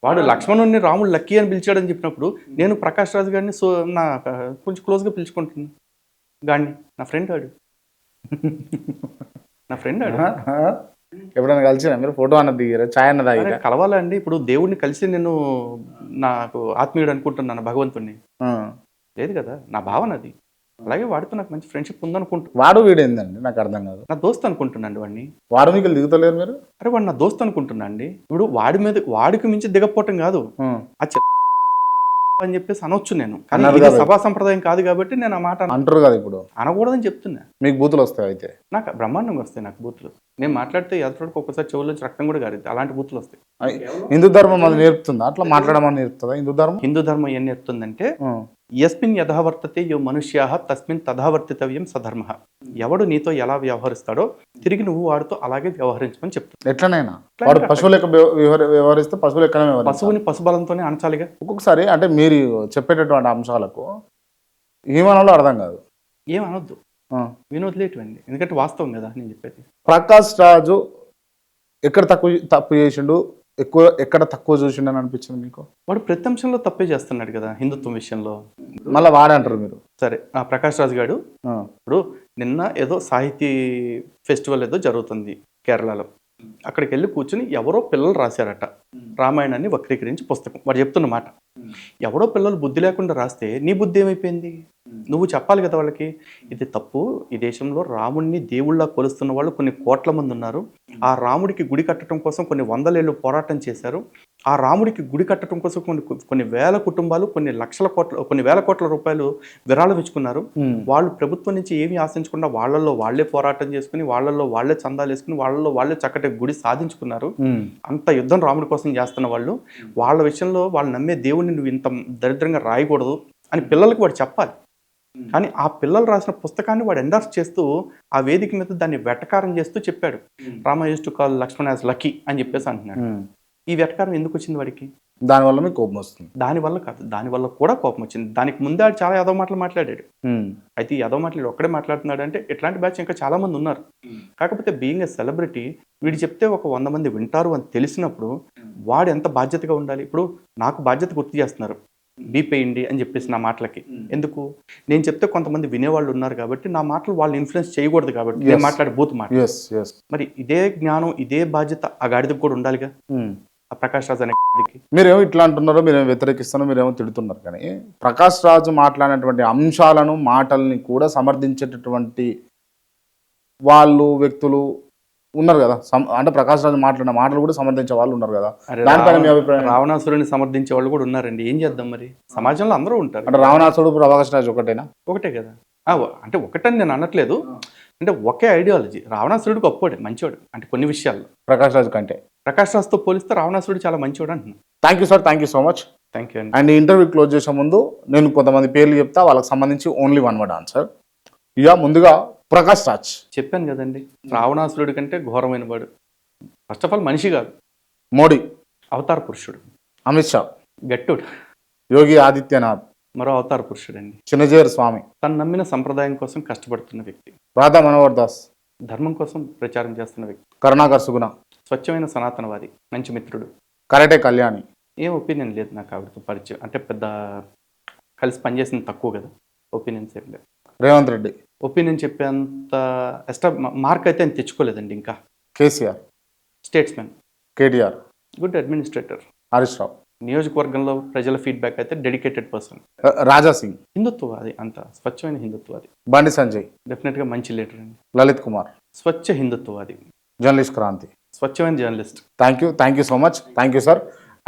వాడు లక్ష్మణుని రాముడు లక్కీ అని పిలిచాడని చెప్పినప్పుడు నేను ప్రకాష్ రాజ్ గారిని నా కొంచెం క్లోజ్గా పిలుచుకుంటున్నాను. గాండి నా ఫ్రెండ్ ఆడు. ఎప్పుడైనా కలిసినా మీరు? ఫోటో అన్నది దిగారా? ఛాయ్ అన్నది తాగిరా? కలవాలండి. ఇప్పుడు దేవుడిని కలిసి నేను నాకు ఆత్మీయుడు అనుకుంటున్నాను, భగవంతుడిని లేదు కదా, నా భావన అది. అలాగే వాడితో నాకు మంచి ఫ్రెండ్షిప్ ఉందనుకుంటున్నాను. వాడు వీడేందండి నాకు అర్థం కాదు. నా దోస్త్ అనుకుంటున్నాను వాడిని. వాడు మీకు దిగుతలేరు మీరు? అరే వాడు నా దోస్త్ అనుకుంటున్నా అండి. ఇప్పుడు వాడికి మించి దిగపోవటం కాదు, అని చెప్పేసి అనొచ్చు నేను, కానీ ఇది సభా సంప్రదాయం కాదు కాబట్టి నేను ఆ మాట అంటారు కదా, ఇప్పుడు అనకూడదని చెప్తున్నా. మీకు బూతులు వస్తాయి? అయితే నాకు బ్రహ్మాండంగా వస్తాయి. నాకు బూతులు నేను మాట్లాడితే ఎదుటికి ఒక్కసారి చెవుల్లోంచి రక్తం కూడా కాదు, అలాంటి బూతులు వస్తాయి. హిందూ ధర్మం అది నేర్పుతుందా? అట్లా మాట్లాడమని నేర్పుతుందా హిందూ ధర్మం? ఏం నేర్పుతుందంటే, యస్మిన్ యథావర్తతే యో మనుష్యాః తస్మిన్ తథావర్తితవ్యం సధర్మ. ఎవడు నీతో ఎలా వ్యవహరిస్తాడో తిరిగి నువ్వు వాడితో అలాగే వ్యవహరించమని చెప్తుంది. ఎట్లనైనా వాడు పశువు లెక్క వ్యవహరిస్తే పశువు లెక్కనే, పశువుని పశుబలంతోనే అణచాలిగా. ఒక్కొక్కసారి అంటే మీరు చెప్పేటటువంటి అంశాలకు ఏమనాలో అర్థం కాదు. ఏమనొద్దు, వినొదిలేటువంటి, ఎందుకంటే వాస్తవం కదా నేను చెప్పేది. ప్రకాష్ రాజు ఎక్కడ తప్పు చేసిండు, ఎక్కడ తక్కువ చూసిండని అనిపించింది మీకు? వాడు ప్రతి అంశంలో తప్పే చేస్తున్నాడు కదా హిందుత్వం విషయంలో. మళ్ళీ వాడంటారు మీరు. సరే, ప్రకాష్ రాజ్ గారు ఇప్పుడు నిన్న ఏదో సాహితీ ఫెస్టివల్ ఏదో జరుగుతుంది కేరళలో. అక్కడికి వెళ్ళి కూర్చుని ఎవరో పిల్లలు రాశారట రామాయణాన్ని వక్రీకరించి పుస్తకం. వాడు చెప్తున్న మాట, ఎవరో పిల్లలు బుద్ధి లేకుండా రాస్తే నీ బుద్ధి ఏమైపోయింది? నువ్వు చెప్పాలి కదా వాళ్ళకి, ఇది తప్పు, ఈ దేశంలో రాముడిని దేవుళ్ళ కొలుస్తున్న వాళ్ళు కొన్ని కోట్ల మంది ఉన్నారు, ఆ రాముడికి గుడి కట్టడం కోసం కొన్ని 100 ఏళ్ళు పోరాటం చేశారు, ఆ రాముడికి గుడి కట్టడం కోసం కొన్ని వేల కుటుంబాలు కొన్ని వేల కోట్ల రూపాయలు విరాళం ఇచ్చుకున్నారు. వాళ్ళు ప్రభుత్వం నుంచి ఏమీ ఆశించకుండా వాళ్ళల్లో వాళ్ళే పోరాటం చేసుకుని, వాళ్ళల్లో వాళ్ళే చందాలు వేసుకుని, వాళ్ళల్లో వాళ్ళే చక్కటి గుడి సాధించుకున్నారు. అంత యుద్ధం రాముడి కోసం చేస్తున్న వాళ్ళు, వాళ్ళ విషయంలో వాళ్ళు నమ్మే దేవుడిని నువ్వు ఇంత దరిద్రంగా రాయకూడదు అని పిల్లలకి వాడు చెప్పాలి. కానీ ఆ పిల్లలు రాసిన పుస్తకాన్ని వాడు ఎండార్స్ చేస్తూ ఆ వేదిక మీద దాన్ని వెటకారం చేస్తూ చెప్పాడు. Rama used to call Lakshman as lucky అని చెప్పేసి అంటున్నాడు. ఈ వెటకారం ఎందుకు వచ్చింది వాడికి? దానివల్ల మీకు కోపం వస్తుంది? దానివల్ల కాదు, దానివల్ల కూడా కోపం వచ్చింది. దానికి ముందే ఆడు చాలా యాదవ మాటలు మాట్లాడాడు. అయితే ఈ యాదవ మాటలు ఒక్కడే మాట్లాడుతున్నాడు అంటే ఇట్లాంటి బ్యాచ్ ఇంకా చాలా మంది ఉన్నారు. కాకపోతే బీయింగ్ ఎ సెలబ్రిటీ వీడు చెప్తే ఒక 100 మంది వింటారు అని తెలిసినప్పుడు వాడు ఎంత బాధ్యతగా ఉండాలి. ఇప్పుడు నాకు బాధ్యత గుర్తు చేస్తున్నారు, బీపేయండి అని చెప్పేసి నా మాటలకి. ఎందుకు? నేను చెప్తే కొంతమంది వినేవాళ్ళు ఉన్నారు కాబట్టి నా మాటలు వాళ్ళు ఇన్ఫ్లుయెన్స్ చేయకూడదు కాబట్టి నేను మాట్లాడే బూత్ మాట. మరి ఇదే జ్ఞానం ఇదే బాధ్యత ఆ గాడిదకు కూడా ఉండాలిగా, ఆ ప్రకాష్ రాజ్ అనే గాడిదకి. మీరేమో ఇట్లా అంటున్నారో, మీరేమో వ్యతిరేకిస్తున్నారో, మీరేమో తిడుతున్నారు. కానీ ప్రకాష్ రాజు మాట్లాడినటువంటి అంశాలను మాటల్ని కూడా సమర్థించేటటువంటి వాళ్ళు వ్యక్తులు ఉన్నారు కదా. అంటే ప్రకాష్ రాజు మాట్లాడిన మాటలు కూడా సమర్థించే వాళ్ళు ఉన్నారు కదా. దానిపైన మీ అభిప్రాయం? రావణాసురుని సమర్థించే వాళ్ళు కూడా ఉన్నారండి. ఏం చేద్దాం మరి, సమాజంలో అందరూ ఉంటారు. అంటే రావణాసురుడు ప్రకాష్ రాజు ఒకటేనా? ఒకటే కదా. అంటే ఒకటని నేను అనట్లేదు, అంటే ఒకే ఐడియాలజీ. రావణాసురుడు గొప్పవాడు, మంచివాడు అంటే కొన్ని విషయాల్లో ప్రకాష్ రాజు కంటే. ప్రకాష్ రాజ్తో పోలిస్తే రావణాసురుడు చాలా మంచివాడు అంటున్నాను. Thank you sir, thank you so much. Thank you అండి. అండ్ ఇంటర్వ్యూ క్లోజ్ చేసే ముందు నేను కొంతమంది పేర్లు చెప్తా, వాళ్ళకి సంబంధించి ఓన్లీ 1 word ఆన్సర్. ఇక ముందుగా ప్రకాష్ రాజ్. చెప్పాను కదండి, రావణాసురుడి కంటే ఘోరమైన వాడు. ఫస్ట్ ఆఫ్ ఆల్ మనిషి కాదు, మోడీ అవతార పురుషుడు. అమిత్ షా గట్టుడు. యోగి ఆదిత్యనాథ్ మరో అవతార పురుషుడు అండి. చిన్నజీర స్వామి తను నమ్మిన సంప్రదాయం కోసం కష్టపడుతున్న వ్యక్తి. రాధా మనోహర్ దాస్ ధర్మం కోసం ప్రచారం చేస్తున్న వ్యక్తి. కరుణాకర్ సుగుణ స్వచ్ఛమైన సనాతనవాది, మంచి మిత్రుడు. కరాటే కళ్యాణి. ఏం ఒపీనియన్ లేదు నాకు ఆవిడతో పరిచయం, అంటే పెద్ద కలిసి పనిచేసింది తక్కువ కదా, ఒపీనియన్స్ ఏం లేదు. రేవంత్ రెడ్డి. ఒపీనియన్ చెప్పేంత మార్క్ అయితే ఆయన తెచ్చుకోలేదండి ఇంకా. KCR. Statesman. KTR. Good administrator. Harish Rao. నియోజకవర్గంలో ప్రజల ఫీడ్బ్యాక్ అయితే డెడికేటెడ్ పర్సన్. రాజా సింగ్. హిందుత్వవాది, అంత స్వచ్ఛమైన హిందుత్వవాది. బండి సంజయ్. డెఫినెట్గా మంచి లీడర్ అండి. లలిత్ కుమార్. స్వచ్ఛ హిందుత్వవాది. జర్నలిస్ట్ క్రాంతి. స్వచ్ఛమైన journalist. Thank you so much. Thank you sir.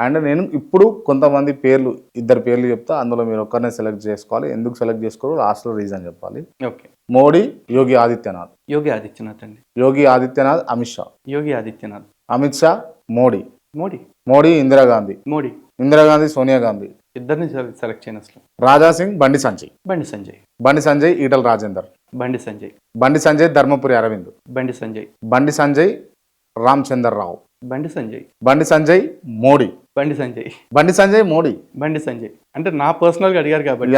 And నేను ఇప్పుడు కొంతమంది పేర్లు, 2 పేర్లు చెప్తా, అందులో మీరు ఒక్కరినే సెలెక్ట్ చేసుకోవాలి. ఎందుకు సెలెక్ట్ చేసుకోరు లాస్ట్లో రీజన్ చెప్పాలి. ఓకే. మోడీ, యోగి ఆదిత్యనాథ్. యోగి ఆదిత్యనాథ్ అండి. యోగి ఆదిత్యనాథ్. అమిత్ షా. యోగి ఆదిత్యనాథ్. అమిత్ షా. మోడీ. మోడీ. మోడీ ఇందిరాగాంధీ. మోడీ. ఇందిరాగాంధీ సోనియా గాంధీ. ఇద్దరిని సెలెక్ట్ చేయను అసలు. రాజా సింగ్. బండి సంజయ్. బండి సంజయ్. బండి సంజయ్ ఈటల రాజేందర్. బండి సంజయ్. బండి సంజయ్ ధర్మపురి అరవింద్. బండి సంజయ్. బండి సంజయ్ రామచందర్ రావు. బండి సంజయ్. బండి సంజయ్ మోడీ. బండి సంజయ్. బండి సంజయ్ మోడీ. బండి సంజయ్ అంటే నా పర్సనల్గా అడిగారు కాబట్టి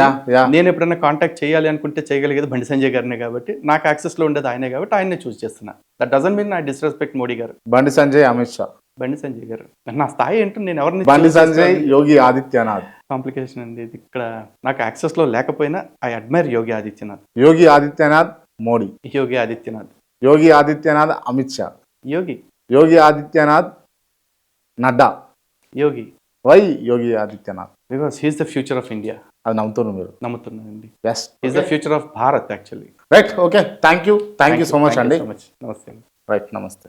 నేను ఎప్పుడైనా కాంటాక్ట్ చేయాలి అనుకుంటే చేయగలిగేది బండి సంజయ్ గారినే కాబట్టి నాకు యాక్సెస్లో ఉండేది ఆయనే కాబట్టి ఆయనే చూస్ చేస్తున్నా. That doesn't mean I disrespect Modi గారు. బండి సంజయ్ అమిత్ షా. బండి సంజయ్ గారు నా స్థాయి ఏంటో నేను ఎవరిని. బండి సంజయ్ యోగి ఆదిత్యనాథ్. కాంప్లికేషన్ అండి ఇది. ఇక్కడ నాకు యాక్సెస్లో లేకపోయినా I admire Yogi Adityanath. Yogi Adityanath Modi. Yogi Adityanath. Yogi Adityanath Amit Shah. Yogi Adityanath Nadda. Yogi. Why Yogi Adityanath? Because he's the future of India. అది నమ్ముతున్నారు మీరు? నమ్ముతున్నానండి. Yes, he's the future of Bharat actually. Right. Okay, thank you so much అండి. నమస్తే. రైట్, నమస్తే.